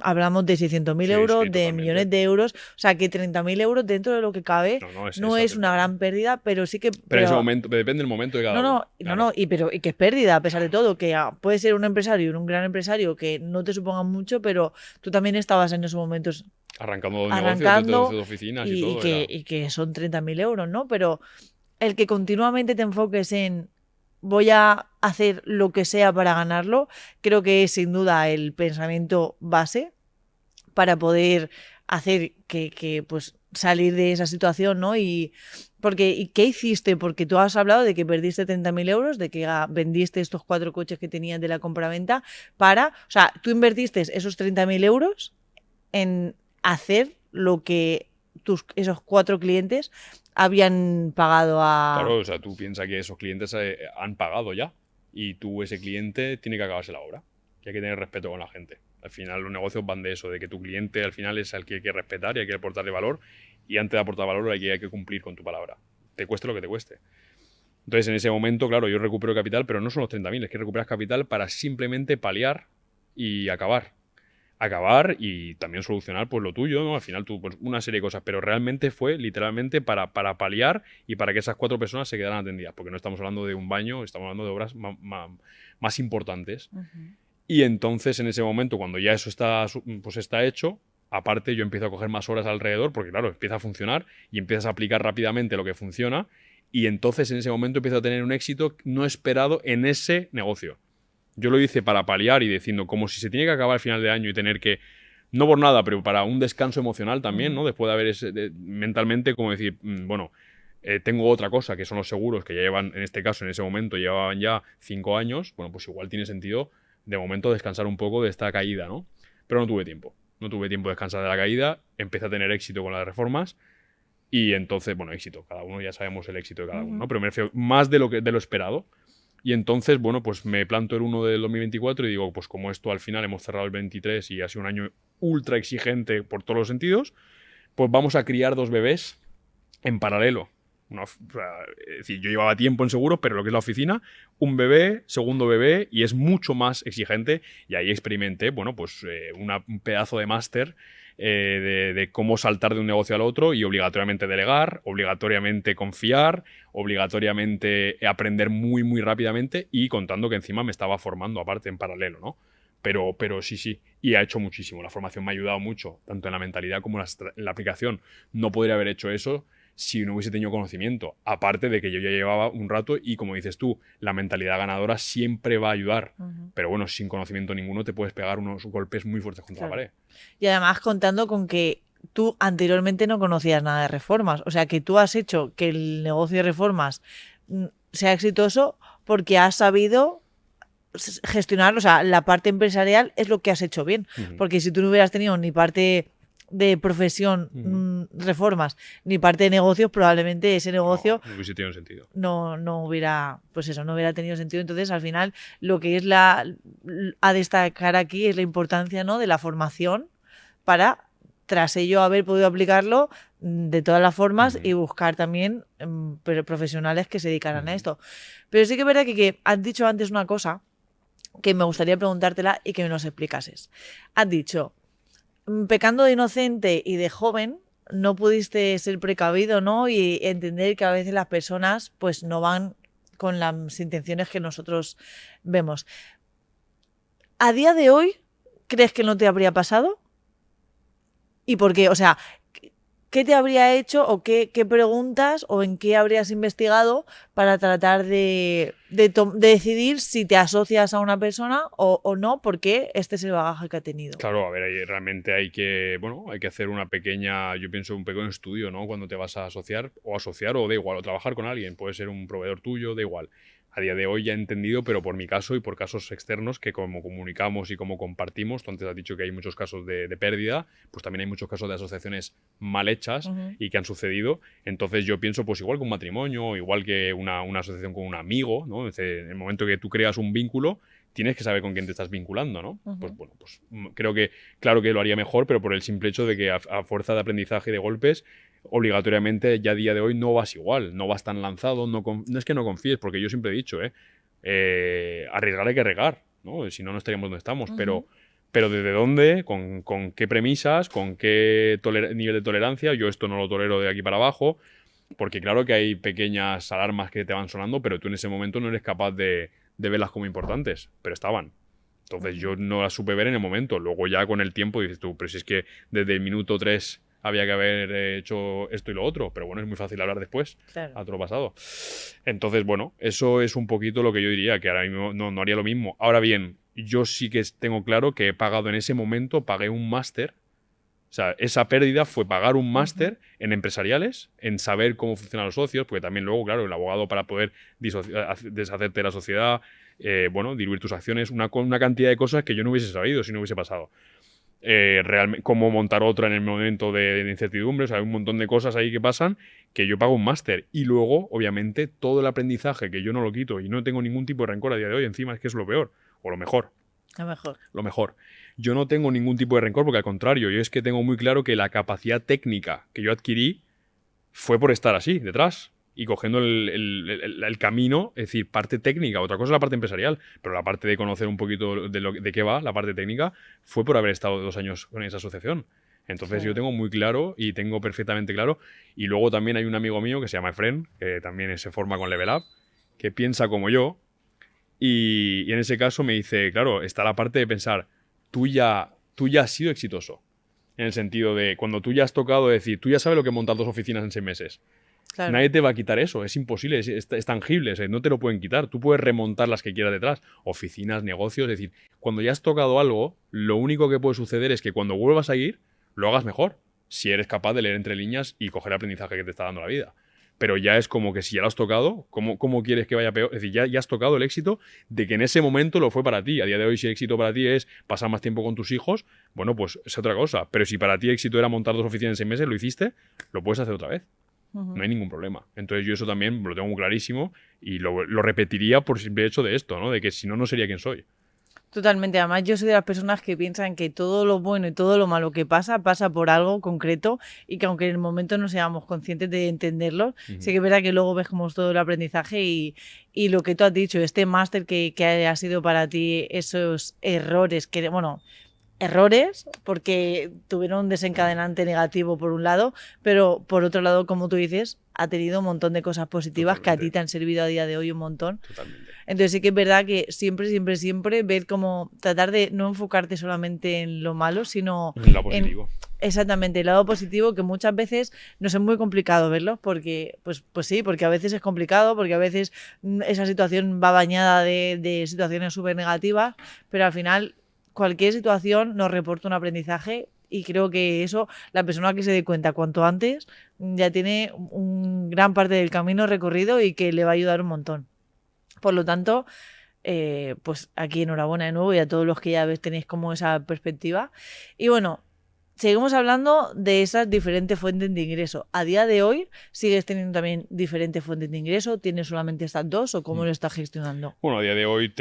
hablamos de 600.000 euros, de millones de euros, o sea que 30.000 euros dentro de lo que cabe no es una gran pérdida, pero sí que... Pero en ese momento, depende del momento de cada uno. No, y que es pérdida, a pesar de todo, que puede ser un empresario y un gran empresario que no te supongan mucho, pero tú también estabas en esos momentos arrancando negocios, de oficinas y todo. Y que son 30.000 euros, ¿no? Pero el que continuamente te enfoques en voy a hacer lo que sea para ganarlo, creo que es sin duda el pensamiento base para poder hacer que pues salir de esa situación, ¿no? ¿Y qué hiciste? Porque tú has hablado de que perdiste 30.000 euros, de que vendiste estos 4 coches que tenías de la compraventa o sea, tú invertiste esos 30.000 euros en hacer lo que esos 4 clientes habían pagado a... Claro, o sea, tú piensas que esos clientes han pagado ya. y tú, ese cliente, tiene que acabarse la obra. Y hay que tener respeto con la gente. Al final los negocios van de eso, de que tu cliente al final es al que hay que respetar y hay que aportarle valor, y antes de aportar valor hay que cumplir con tu palabra, te cueste lo que te cueste. Entonces en ese momento, claro, yo recupero capital, pero no son los 30.000, es que recuperas capital para simplemente paliar y acabar y también solucionar pues lo tuyo, ¿no? Al final tú, pues, una serie de cosas, pero realmente fue literalmente para paliar y para que esas 4 personas se quedaran atendidas, porque no estamos hablando de un baño, estamos hablando de obras más importantes. Y entonces en ese momento, cuando ya eso está hecho, aparte yo empiezo a coger más horas alrededor, porque claro, empieza a funcionar y empiezas a aplicar rápidamente lo que funciona, y entonces en ese momento empiezo a tener un éxito no esperado en ese negocio. Yo lo hice para paliar y diciendo, como si se tiene que acabar al final de año y tener que, no por nada, pero para un descanso emocional también, ¿no? Después de haber mentalmente, como decir, bueno, tengo otra cosa, que son los seguros, que ya llevan, en este caso, en ese momento, llevaban ya 5 años, bueno, pues igual tiene sentido, de momento, descansar un poco de esta caída, ¿no? Pero no tuve tiempo de descansar de la caída, empecé a tener éxito con las reformas, y entonces, bueno, éxito, cada uno ya sabemos el éxito de cada uno, ¿no? Pero me refiero más de lo esperado. Y entonces, bueno, pues me planto el 1 del 2024 y digo, pues como esto al final hemos cerrado el 23 y ha sido un año ultra exigente por todos los sentidos, pues vamos a criar 2 bebés en paralelo. Es decir, yo llevaba tiempo en seguros, pero lo que es la oficina, un bebé, segundo bebé, y es mucho más exigente. Y ahí experimenté, bueno, pues un pedazo de máster de cómo saltar de un negocio al otro y obligatoriamente delegar, obligatoriamente confiar, obligatoriamente aprender muy, muy rápidamente, y contando que encima me estaba formando aparte en paralelo, ¿no? Pero sí, y ha hecho muchísimo. La formación me ha ayudado mucho, tanto en la mentalidad como en la aplicación. No podría haber hecho eso si no hubiese tenido conocimiento. Aparte de que yo ya llevaba un rato y, como dices tú, la mentalidad ganadora siempre va a ayudar. Pero bueno, sin conocimiento ninguno te puedes pegar unos golpes muy fuertes contra la pared. Y además contando con que tú anteriormente no conocías nada de reformas. O sea, que tú has hecho que el negocio de reformas sea exitoso porque has sabido gestionar, o sea, la parte empresarial es lo que has hecho bien. Porque si tú no hubieras tenido ni parte de profesión, reformas, ni parte de negocios, probablemente ese negocio no hubiese tenido sentido. No hubiera, pues eso, no hubiera tenido sentido. Entonces, al final, lo que es a destacar aquí es la importancia, ¿no?, de la formación para, tras ello, haber podido aplicarlo de todas las formas y buscar también profesionales que se dedicaran a esto. Pero sí que es verdad que has dicho antes una cosa que me gustaría preguntártela y que me nos explicases. Has dicho, pecando de inocente y de joven, no pudiste ser precavido, ¿no? Y entender que a veces las personas pues no van con las intenciones que nosotros vemos. ¿A día de hoy crees que no te habría pasado? ¿Y por qué? O sea, ¿qué te habría hecho o qué preguntas o en qué habrías investigado para tratar de decidir si te asocias a una persona o no? Porque este es el bagaje que ha tenido. Claro, a ver, realmente hay que hacer un pequeño estudio, ¿no? Cuando te vas a asociar o da igual, o trabajar con alguien, puede ser un proveedor tuyo, da igual. A día de hoy ya he entendido, pero por mi caso y por casos externos, que como comunicamos y como compartimos, tú antes has dicho que hay muchos casos de pérdida, pues también hay muchos casos de asociaciones mal hechas y que han sucedido. Entonces yo pienso, pues igual que un matrimonio, igual que una asociación con un amigo, ¿no? En el momento que tú creas un vínculo, tienes que saber con quién te estás vinculando, ¿no? Pues bueno, pues creo que, claro que lo haría mejor, pero por el simple hecho de que a fuerza de aprendizaje y de golpes, obligatoriamente ya a día de hoy no vas igual, no vas tan lanzado, no es que no confíes, porque yo siempre he dicho, arriesgar hay que regar, ¿no? Si no, no estaríamos donde estamos, pero ¿desde dónde? ¿Con qué premisas? ¿Con qué nivel de tolerancia? Yo esto no lo tolero de aquí para abajo, porque claro que hay pequeñas alarmas que te van sonando, pero tú en ese momento no eres capaz de verlas como importantes, pero estaban. Entonces yo no las supe ver en el momento. Luego ya con el tiempo dices tú, pero si es que desde el minuto 3 había que haber hecho esto y lo otro, pero bueno, es muy fácil hablar después, claro, a todo lo pasado. Entonces, bueno, eso es un poquito lo que yo diría, que ahora mismo no haría lo mismo. Ahora bien, yo sí que tengo claro que he pagado en ese momento, pagué un máster. O sea, esa pérdida fue pagar un máster en empresariales, en saber cómo funcionan los socios, porque también luego, claro, el abogado para poder deshacerte de la sociedad, diluir tus acciones, una cantidad de cosas que yo no hubiese sabido si no hubiese pasado. cómo montar otra en el momento de incertidumbre. O sea, hay un montón de cosas ahí que pasan que yo pago un máster. Y luego, obviamente, todo el aprendizaje que yo no lo quito y no tengo ningún tipo de rencor a día de hoy, encima es que es lo peor, o lo mejor. A lo mejor. Lo mejor. Yo no tengo ningún tipo de rencor porque al contrario, yo es que tengo muy claro que la capacidad técnica que yo adquirí fue por estar así, detrás, y cogiendo el camino, es decir, parte técnica. Otra cosa es la parte empresarial, pero la parte de conocer un poquito de qué va, la parte técnica, fue por haber estado 2 años con esa asociación. Entonces Sí. yo tengo muy claro y tengo perfectamente claro. Y luego también hay un amigo mío que se llama Efren, que también se forma con Level Up, que piensa como yo. Y en ese caso me dice, claro, está la parte de pensar, tú ya has sido exitoso. En el sentido de, cuando tú ya has tocado, decir, tú ya sabes lo que es montar 2 oficinas en 6 meses. Claro. Nadie te va a quitar eso, es imposible, es tangible, no te lo pueden quitar. Tú puedes remontar las que quieras detrás, oficinas, negocios, es decir, cuando ya has tocado algo, lo único que puede suceder es que cuando vuelvas a ir, lo hagas mejor, si eres capaz de leer entre líneas y coger el aprendizaje que te está dando la vida. Pero ya es como que si ya lo has tocado, ¿cómo quieres que vaya peor? Es decir, ya has tocado el éxito de que en ese momento lo fue para ti. A día de hoy, si el éxito para ti es pasar más tiempo con tus hijos, bueno, pues es otra cosa. Pero si para ti el éxito era montar 2 oficinas en 6 meses, lo hiciste, lo puedes hacer otra vez. No hay ningún problema. Entonces yo eso también lo tengo muy clarísimo y lo repetiría por simple hecho de esto, ¿no? De que si no, no sería quien soy. Totalmente. Además, yo soy de las personas que piensan que todo lo bueno y todo lo malo que pasa por algo concreto y que aunque en el momento no seamos conscientes de entenderlo, sí que es verdad que luego ves como es todo el aprendizaje y lo que tú has dicho, este máster que ha sido para ti, esos errores que, bueno, errores porque tuvieron un desencadenante negativo por un lado, pero por otro lado, como tú dices, ha tenido un montón de cosas positivas que a ti te han servido a día de hoy un montón. Totalmente. Entonces sí que es verdad que siempre ver cómo tratar de no enfocarte solamente en lo malo, sino En lo positivo. Exactamente, el lado positivo, que muchas veces nos es muy complicado verlo, porque pues sí, porque a veces es complicado, porque a veces esa situación va bañada de situaciones súper negativas, pero al final cualquier situación nos reporta un aprendizaje y creo que eso, la persona que se dé cuenta cuanto antes, ya tiene un gran parte del camino recorrido y que le va a ayudar un montón. Por lo tanto, pues aquí enhorabuena de nuevo y a todos los que ya tenéis como esa perspectiva. Y bueno, seguimos hablando de esas diferentes fuentes de ingreso. A día de hoy, ¿sigues teniendo también diferentes fuentes de ingreso? ¿Tienes solamente estas dos o cómo lo estás gestionando? Bueno, a día de hoy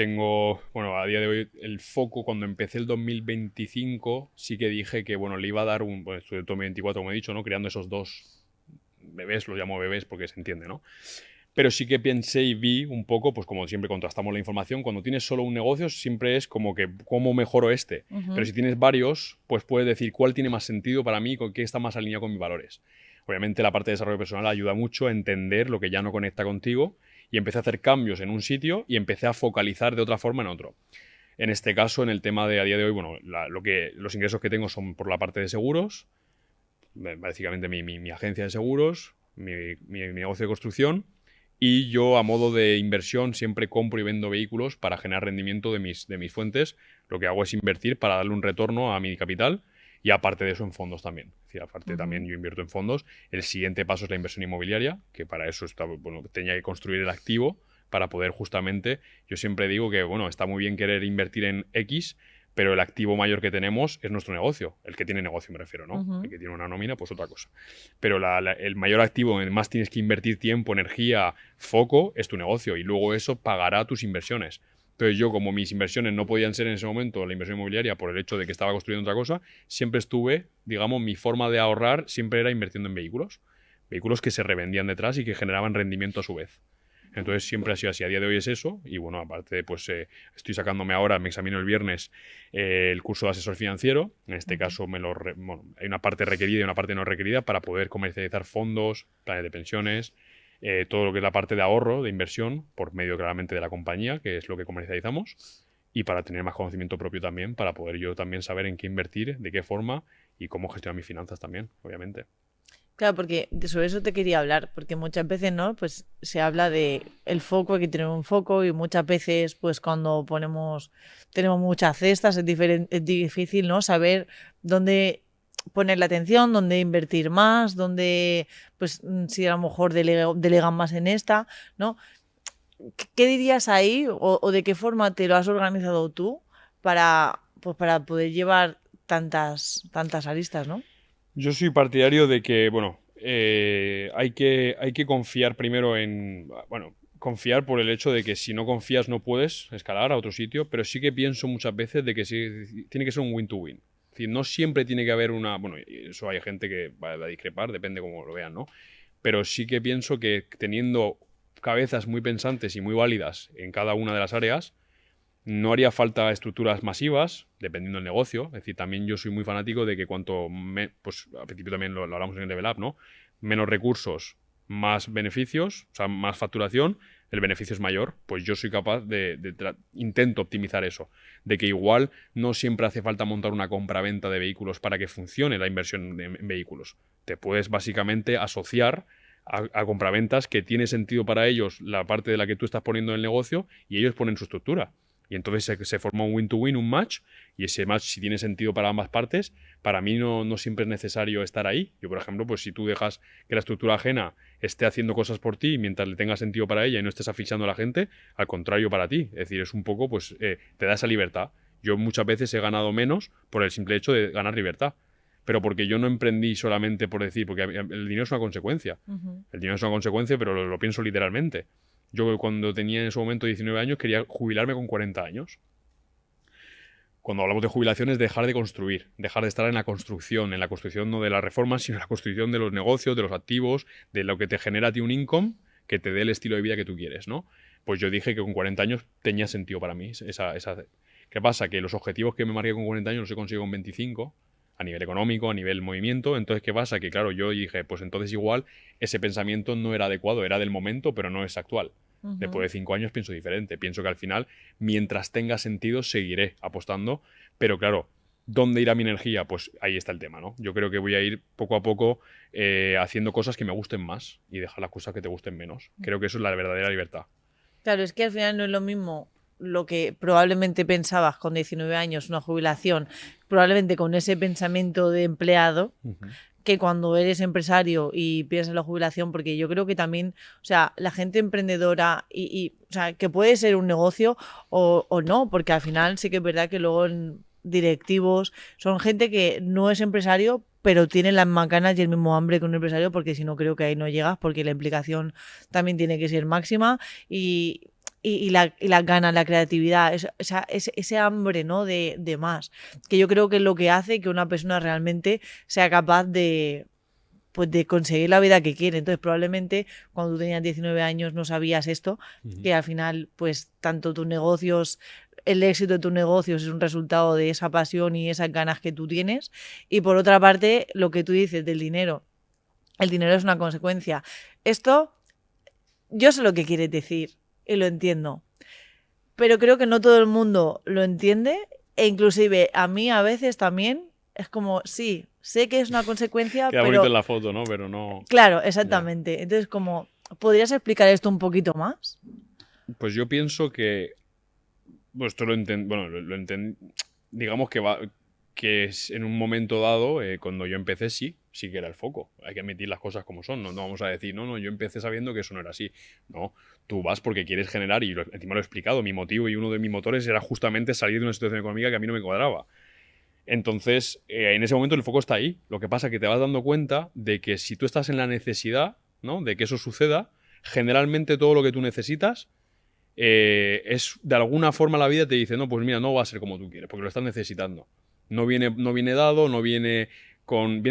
el foco, cuando empecé el 2025, sí que dije que, bueno, le iba a dar estuve el 2024, como he dicho, ¿no? Creando esos 2 bebés, los llamo bebés porque se entiende, ¿no? Pero sí que pensé y vi un poco, pues como siempre contrastamos la información, cuando tienes solo un negocio siempre es como que, ¿cómo mejoro este? Pero si tienes varios, pues puedes decir cuál tiene más sentido para mí, con qué está más alineado con mis valores. Obviamente la parte de desarrollo personal ayuda mucho a entender lo que ya no conecta contigo y empecé a hacer cambios en un sitio y empecé a focalizar de otra forma en otro. En este caso, en el tema de a día de hoy, bueno, los ingresos que tengo son por la parte de seguros, básicamente mi agencia de seguros, mi negocio de construcción. Y yo, a modo de inversión, siempre compro y vendo vehículos para generar rendimiento de mis fuentes. Lo que hago es invertir para darle un retorno a mi capital y aparte de eso en fondos también. Es decir, aparte también yo invierto en fondos. El siguiente paso es la inversión inmobiliaria, que para eso tenía que construir el activo para poder justamente... Yo siempre digo que, bueno, está muy bien querer invertir en X, pero el activo mayor que tenemos es nuestro negocio. El que tiene negocio me refiero, ¿no? El que tiene una nómina, pues otra cosa. Pero el mayor activo en el más tienes que invertir tiempo, energía, foco, es tu negocio. Y luego eso pagará tus inversiones. Entonces yo, como mis inversiones no podían ser en ese momento la inversión inmobiliaria por el hecho de que estaba construyendo otra cosa, siempre estuve, digamos, mi forma de ahorrar siempre era invirtiendo en vehículos. Vehículos que se revendían detrás y que generaban rendimiento a su vez. Entonces siempre ha sido así. A día de hoy es eso. Y bueno, aparte, pues estoy sacándome ahora, me examino el viernes, el curso de asesor financiero. En este caso hay una parte requerida y una parte no requerida para poder comercializar fondos, planes de pensiones, todo lo que es la parte de ahorro, de inversión, por medio claramente de la compañía, que es lo que comercializamos. Y para tener más conocimiento propio también, para poder yo también saber en qué invertir, de qué forma y cómo gestionar mis finanzas también, obviamente. Claro, porque sobre eso te quería hablar, porque muchas veces, ¿no? Pues se habla de el foco, hay que tener un foco y muchas veces, pues cuando tenemos muchas cestas, es difícil, ¿no? Saber dónde poner la atención, dónde invertir más, dónde, pues si a lo mejor delegan más en esta, ¿no? ¿Qué dirías ahí o de qué forma te lo has organizado tú para poder llevar tantas aristas, ¿no? Yo soy partidario de que, bueno, hay que confiar primero en... Bueno, confiar por el hecho de que si no confías no puedes escalar a otro sitio, pero sí que pienso muchas veces de que sí, tiene que ser un win-to-win. Es decir, no siempre tiene que haber una... Bueno, eso hay gente que va a discrepar, depende cómo lo vean, ¿no? Pero sí que pienso que teniendo cabezas muy pensantes y muy válidas en cada una de las áreas, no haría falta estructuras masivas, dependiendo del negocio. Es decir, también yo soy muy fanático de que pues al principio también lo hablamos en el Level Up, ¿no? Menos recursos, más beneficios, o sea, más facturación, el beneficio es mayor. Pues yo soy capaz intento optimizar eso. De que igual no siempre hace falta montar una compra-venta de vehículos para que funcione la inversión en vehículos. Te puedes básicamente asociar a compraventas que tiene sentido para ellos la parte de la que tú estás poniendo en el negocio y ellos ponen su estructura. Y entonces se forma un win-to-win, un match, y ese match, si tiene sentido para ambas partes, para mí no siempre es necesario estar ahí. Yo, por ejemplo, pues si tú dejas que la estructura ajena esté haciendo cosas por ti mientras le tenga sentido para ella y no estés asfixiando a la gente, al contrario para ti. Es decir, es un poco, pues, te da esa libertad. Yo muchas veces he ganado menos por el simple hecho de ganar libertad. Pero porque yo no emprendí solamente por decir, porque el dinero es una consecuencia. El dinero es una consecuencia, pero lo pienso literalmente. Yo cuando tenía en ese momento 19 años quería jubilarme con 40 años. Cuando hablamos de jubilación es dejar de construir, dejar de estar en la construcción no de las reformas, sino en la construcción de los negocios, de los activos, de lo que te genera a ti un income que te dé el estilo de vida que tú quieres, ¿no? Pues yo dije que con 40 años tenía sentido para mí. ¿Qué pasa? Que los objetivos que me marqué con 40 años los he conseguido con 25, a nivel económico, a nivel movimiento. Entonces, ¿qué pasa? Que claro, yo dije, pues entonces igual ese pensamiento no era adecuado, era del momento, pero no es actual. Después de 5 años pienso diferente. Pienso que al final, mientras tenga sentido, seguiré apostando. Pero claro, ¿dónde irá mi energía? Pues ahí está el tema, ¿no? Yo creo que voy a ir poco a poco haciendo cosas que me gusten más y dejar las cosas que te gusten menos. Creo que eso es la verdadera libertad. Claro, es que al final no es lo mismo lo que probablemente pensabas con 19 años, una jubilación, probablemente con ese pensamiento de empleado, que cuando eres empresario y piensas en la jubilación, porque yo creo que también, o sea, la gente emprendedora o sea, que puede ser un negocio o no, porque al final sí que es verdad que luego directivos son gente que no es empresario, pero tiene las macanas y el mismo hambre que un empresario, porque si no creo que ahí no llegas, porque la implicación también tiene que ser máxima y las ganas, la creatividad, ese hambre, ¿no? de más, que yo creo que es lo que hace que una persona realmente sea capaz de conseguir la vida que quiere. Entonces probablemente cuando tú tenías 19 años no sabías esto, que al final pues tanto tus negocios, el éxito de tus negocios es un resultado de esa pasión y esas ganas que tú tienes. Y por otra parte, lo que tú dices del dinero, el dinero es una consecuencia. Esto, yo sé lo que quieres decir y lo entiendo, pero creo que no todo el mundo lo entiende, e inclusive a mí a veces también es como, sí, sé que es una consecuencia, Queda pero... bonito en la foto, ¿no? Pero no... Claro, exactamente. Ya. Entonces, como, ¿podrías explicar esto un poquito más? Pues yo pienso que... Pues esto lo entendí... Digamos que en un momento dado, cuando yo empecé, sí que era el foco. Hay que admitir las cosas como son. No vamos a decir, no, yo empecé sabiendo que eso no era así. No, tú vas porque quieres generar, y encima lo he explicado, mi motivo y uno de mis motores era justamente salir de una situación económica que a mí no me cuadraba. Entonces, en ese momento el foco está ahí. Lo que pasa es que te vas dando cuenta de que si tú estás en la necesidad, ¿no?, de que eso suceda, generalmente todo lo que tú necesitas es, de alguna forma la vida te dice, no, pues mira, no va a ser como tú quieres, porque lo estás necesitando. No viene dado, viene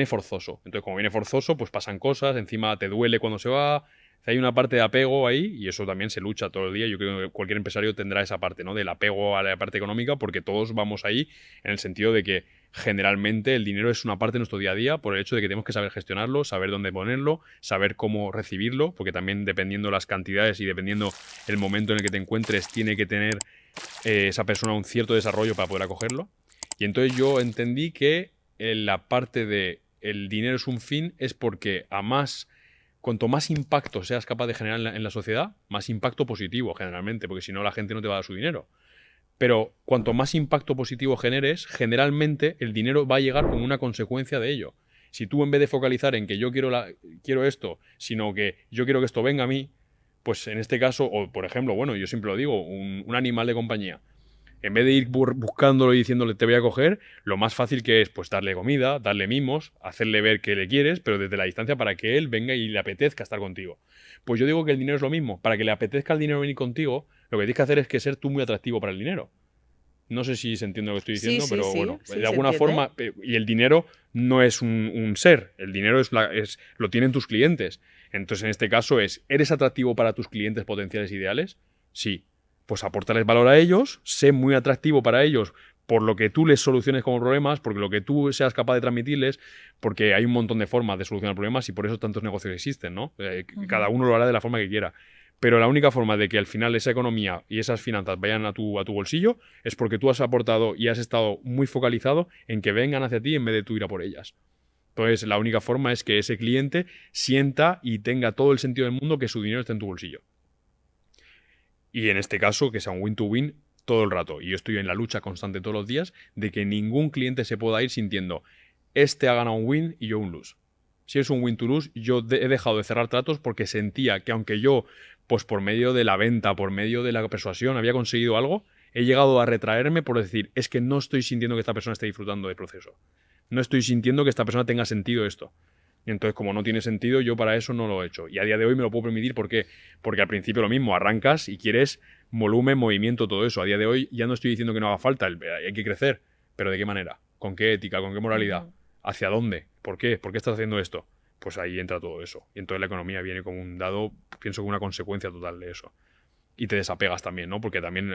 forzoso. Entonces, como viene forzoso, pues pasan cosas, encima te duele cuando se va. Hay una parte de apego ahí, y eso también se lucha todo el día. Yo creo que cualquier empresario tendrá esa parte, ¿no?, del apego a la parte económica, porque todos vamos ahí en el sentido de que generalmente el dinero es una parte de nuestro día a día por el hecho de que tenemos que saber gestionarlo, saber dónde ponerlo, saber cómo recibirlo, porque también dependiendo las cantidades y dependiendo el momento en el que te encuentres, tiene que tener esa persona un cierto desarrollo para poder acogerlo. Y entonces yo entendí que la parte de el dinero es un fin es porque cuanto más impacto seas capaz de generar en la sociedad, más impacto positivo generalmente, porque si no la gente no te va a dar su dinero. Pero cuanto más impacto positivo generes, generalmente el dinero va a llegar como una consecuencia de ello. Si tú en vez de focalizar en que yo quiero esto, sino que yo quiero que esto venga a mí, pues en este caso, o por ejemplo, bueno, yo siempre lo digo, un animal de compañía. En vez de ir buscándolo y diciéndole te voy a coger, lo más fácil que es pues darle comida, darle mimos, hacerle ver que le quieres, pero desde la distancia para que él venga y le apetezca estar contigo. Pues yo digo que el dinero es lo mismo. Para que le apetezca el dinero venir contigo, lo que tienes que hacer es que ser tú muy atractivo para el dinero. No sé si se entiende lo que estoy diciendo, Sí, pero sí, bueno, sí, de alguna se forma, y el dinero no es un ser, el dinero lo tienen tus clientes. Entonces, en este caso ¿eres atractivo para tus clientes potenciales ideales? Sí. Pues apórtales valor a ellos, sé muy atractivo para ellos por lo que tú les soluciones como problemas, porque lo que tú seas capaz de transmitirles, porque hay un montón de formas de solucionar problemas y por eso tantos negocios existen, ¿no? Cada uno lo hará de la forma que quiera. Pero la única forma de que al final esa economía y esas finanzas vayan a tu bolsillo es porque tú has aportado y has estado muy focalizado en que vengan hacia ti en vez de tú ir a por ellas. Entonces, la única forma es que ese cliente sienta y tenga todo el sentido del mundo que su dinero está en tu bolsillo. Y en este caso, que sea un win-to-win todo el rato. Y yo estoy en la lucha constante todos los días de que ningún cliente se pueda ir sintiendo este ha ganado un win y yo un lose. Si es un win-to-lose, yo he dejado de cerrar tratos porque sentía que aunque yo, pues por medio de la venta, por medio de la persuasión, había conseguido algo, he llegado a retraerme por decir, es que no estoy sintiendo que esta persona esté disfrutando del proceso. No estoy sintiendo que esta persona tenga sentido esto. Y entonces, como no tiene sentido, yo para eso no lo he hecho. Y a día de hoy me lo puedo permitir. ¿Por qué? Porque al principio lo mismo, arrancas y quieres volumen, movimiento, todo eso. A día de hoy ya no estoy diciendo que no haga falta, hay que crecer. Pero ¿de qué manera? ¿Con qué ética? ¿Con qué moralidad? ¿Hacia dónde? ¿Por qué? ¿Por qué estás haciendo esto? Pues ahí entra todo eso. Y entonces la economía viene como un dado, pienso que una consecuencia total de eso. Y te desapegas también, ¿no? Porque también...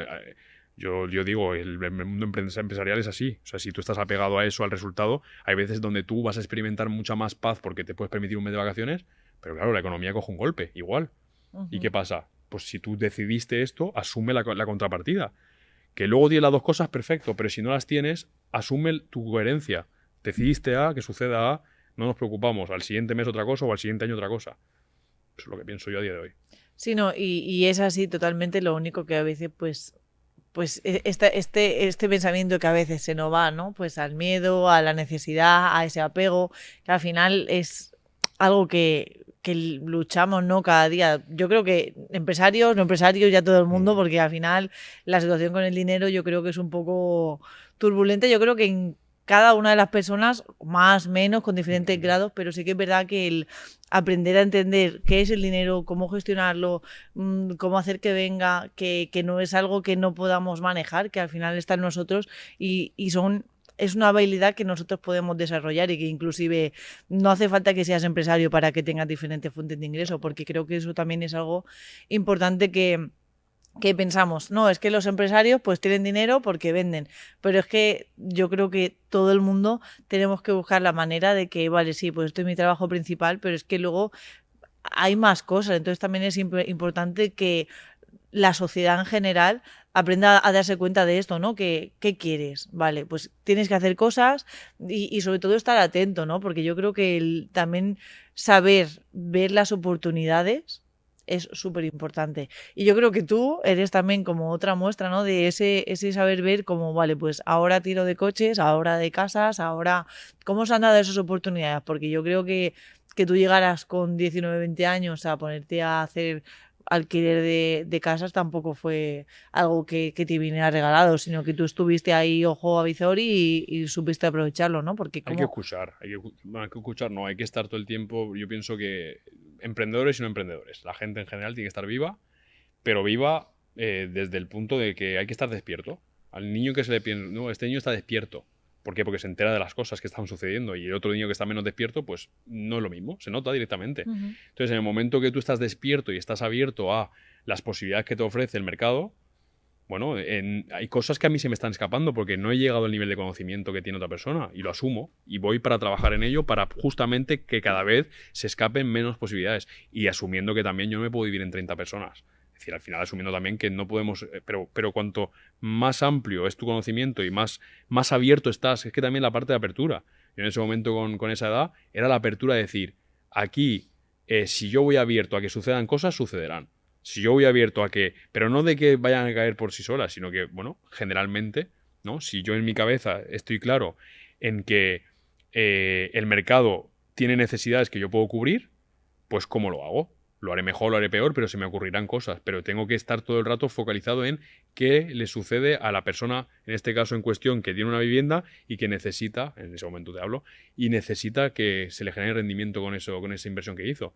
Yo digo, el mundo empresarial es así. O sea, si tú estás apegado a eso, al resultado, hay veces donde tú vas a experimentar mucha más paz porque te puedes permitir un mes de vacaciones, pero claro, la economía coge un golpe, igual. ¿Y qué pasa? Pues si tú decidiste esto, asume la contrapartida. Que luego tienes las dos cosas, perfecto, pero si no las tienes, asume tu coherencia. Decidiste A, que suceda A, no nos preocupamos. Al siguiente mes otra cosa o al siguiente año otra cosa. Eso es lo que pienso yo a día de hoy. Sí, no, y es así totalmente. Lo único que a veces, pues este pensamiento que a veces se nos va, ¿no? Pues al miedo, a la necesidad, a ese apego, que al final es algo que luchamos, ¿no? Cada día. Yo creo que empresarios, no empresarios, ya todo el mundo, porque al final la situación con el dinero yo creo que es un poco turbulenta. Yo creo que en cada una de las personas, más, menos, con diferentes grados, pero sí que es verdad que el aprender a entender qué es el dinero, cómo gestionarlo, cómo hacer que venga, que no es algo que no podamos manejar, que al final está en nosotros y es una habilidad que nosotros podemos desarrollar y que inclusive no hace falta que seas empresario para que tengas diferentes fuentes de ingreso, porque creo que eso también es algo importante que pensamos, no, es que los empresarios pues tienen dinero porque venden, pero es que yo creo que todo el mundo tenemos que buscar la manera de que, vale, sí, pues esto es mi trabajo principal, pero es que luego hay más cosas, entonces también es importante que la sociedad en general aprenda a darse cuenta de esto, ¿no? ¿Qué quieres? Vale, pues tienes que hacer cosas y sobre todo estar atento, ¿no? Porque yo creo que también saber ver las oportunidades es súper importante. Y yo creo que tú eres también como otra muestra, ¿no? De ese saber ver como, vale, pues ahora tiro de coches, ahora de casas, ahora... ¿Cómo se han dado esas oportunidades? Porque yo creo que tú llegaras con 19, 20 años a ponerte a hacer alquiler de casas tampoco fue algo que te viniera regalado, sino que tú estuviste ahí ojo a visor y supiste aprovecharlo, ¿no? Porque Hay que escuchar, hay que escuchar, no, hay que estar todo el tiempo, yo pienso que emprendedores y no emprendedores, la gente en general tiene que estar viva, pero viva desde el punto de que hay que estar despierto. Al niño que se le piensa, no, este niño está despierto. ¿Por qué? Porque se entera de las cosas que están sucediendo y el otro niño que está menos despierto, pues no es lo mismo, se nota directamente. Entonces, en el momento que tú estás despierto y estás abierto a las posibilidades que te ofrece el mercado, bueno, hay cosas que a mí se me están escapando porque no he llegado al nivel de conocimiento que tiene otra persona y lo asumo y voy para trabajar en ello para justamente que cada vez se escapen menos posibilidades y asumiendo que también yo no me puedo vivir en 30 personas. Es decir, al final asumiendo también que no podemos... Pero cuanto más amplio es tu conocimiento y más abierto estás, es que también la parte de apertura. Yo en ese momento con esa edad era la apertura de decir, aquí, si yo voy abierto a que sucedan cosas, sucederán. Si yo voy abierto a que... Pero no de que vayan a caer por sí solas, sino que, bueno, generalmente, ¿no? Si yo en mi cabeza estoy claro en que el mercado tiene necesidades que yo puedo cubrir, pues ¿cómo lo hago? Lo haré mejor, lo haré peor, pero se me ocurrirán cosas. Pero tengo que estar todo el rato focalizado en qué le sucede a la persona, en este caso en cuestión, que tiene una vivienda y que necesita, en ese momento te hablo, y necesita que se le genere rendimiento con eso, con esa inversión que hizo.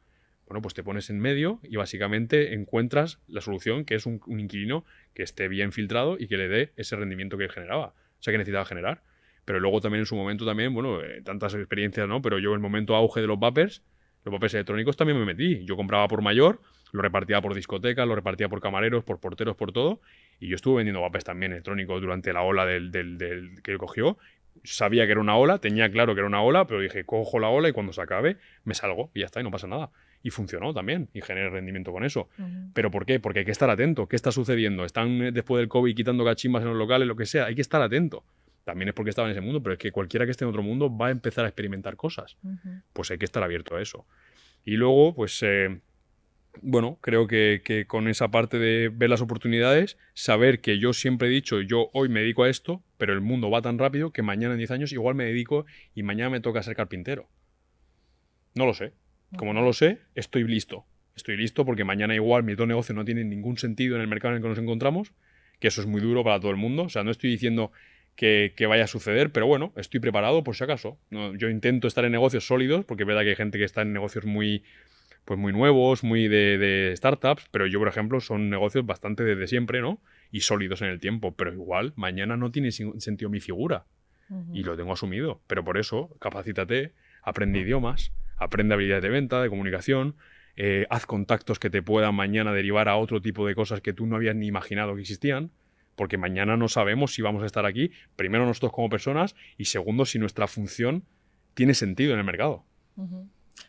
Bueno, pues te pones en medio y básicamente encuentras la solución, que es un inquilino que esté bien filtrado y que le dé ese rendimiento que él generaba, o sea, que necesitaba generar. Pero luego también en su momento también, bueno, tantas experiencias, ¿no? Pero yo en el momento auge de los vapers electrónicos también me metí. Yo compraba por mayor, lo repartía por discotecas, lo repartía por camareros, por porteros, por todo. Y yo estuve vendiendo vapers también electrónicos durante la ola del que cogió. Sabía que era una ola, tenía claro que era una ola, pero dije, cojo la ola y cuando se acabe me salgo y ya está, y no pasa nada. Y funcionó también, y generé rendimiento con eso. ¿Pero por qué? Porque hay que estar atento. ¿Qué está sucediendo? ¿Están después del COVID quitando cachimbas en los locales, lo que sea? Hay que estar atento. También es porque estaba en ese mundo, pero es que cualquiera que esté en otro mundo va a empezar a experimentar cosas. Pues hay que estar abierto a eso. Y luego, pues, bueno, creo que con esa parte de ver las oportunidades, saber que yo siempre he dicho, yo hoy me dedico a esto, pero el mundo va tan rápido que mañana en 10 años igual me dedico y mañana me toca ser carpintero. No lo sé. Como no lo sé, estoy listo. Estoy listo porque mañana igual mis dos negocios no tienen ningún sentido en el mercado en el que nos encontramos, que eso es muy duro para todo el mundo. O sea, no estoy diciendo que vaya a suceder, pero bueno, estoy preparado por si acaso. No, yo intento estar en negocios sólidos, porque es verdad que hay gente que está en negocios muy nuevos, muy de startups, pero yo, por ejemplo, son negocios bastante desde siempre, ¿no? Y sólidos en el tiempo, pero igual mañana no tiene sentido mi figura. Y lo tengo asumido. Pero por eso, capacítate, aprende idiomas, aprende habilidades de venta, de comunicación, haz contactos que te puedan mañana derivar a otro tipo de cosas que tú no habías ni imaginado que existían, porque mañana no sabemos si vamos a estar aquí, primero nosotros como personas y segundo si nuestra función tiene sentido en el mercado.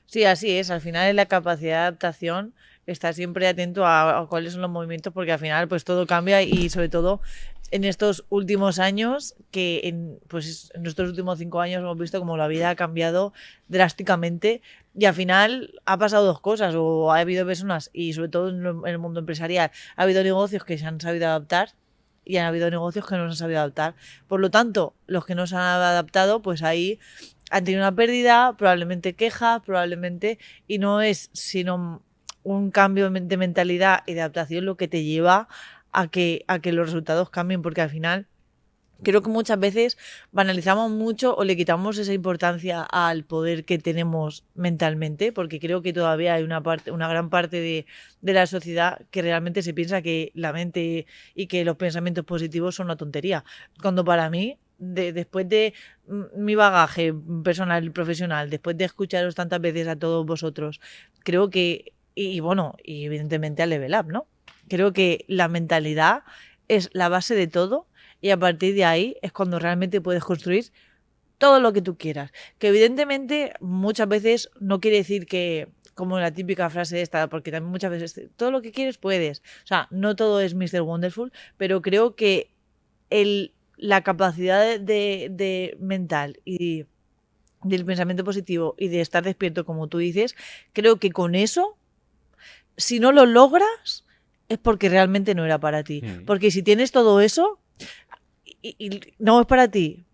Sí, así es. Al final, en la capacidad de adaptación, estar siempre atento a cuáles son los movimientos, porque al final pues todo cambia y sobre todo en estos últimos años, que en estos últimos 5 años hemos visto como la vida ha cambiado drásticamente y al final ha pasado dos cosas, o ha habido personas, y sobre todo en el mundo empresarial, ha habido negocios que se han sabido adaptar y han habido negocios que no se han sabido adaptar. Por lo tanto, los que no se han adaptado, pues ahí han tenido una pérdida, probablemente queja, probablemente, y no es sino un cambio de mentalidad y de adaptación lo que te lleva a que los resultados cambien, porque al final creo que muchas veces banalizamos mucho o le quitamos esa importancia al poder que tenemos mentalmente, porque creo que todavía hay una gran parte de la sociedad que realmente se piensa que la mente y que los pensamientos positivos son una tontería, cuando para mí, después de mi bagaje personal y profesional, después de escucharos tantas veces a todos vosotros, creo que, y evidentemente a Level Up, ¿no? Creo que la mentalidad es la base de todo y a partir de ahí es cuando realmente puedes construir todo lo que tú quieras. Que evidentemente muchas veces no quiere decir que, como la típica frase esta, porque también muchas veces todo lo que quieres puedes. O sea, no todo es Mr. Wonderful, pero creo que la capacidad de mental y del pensamiento positivo y de estar despierto, como tú dices, creo que con eso, si no lo logras, es porque realmente no era para ti. Porque si tienes todo eso y no es para ti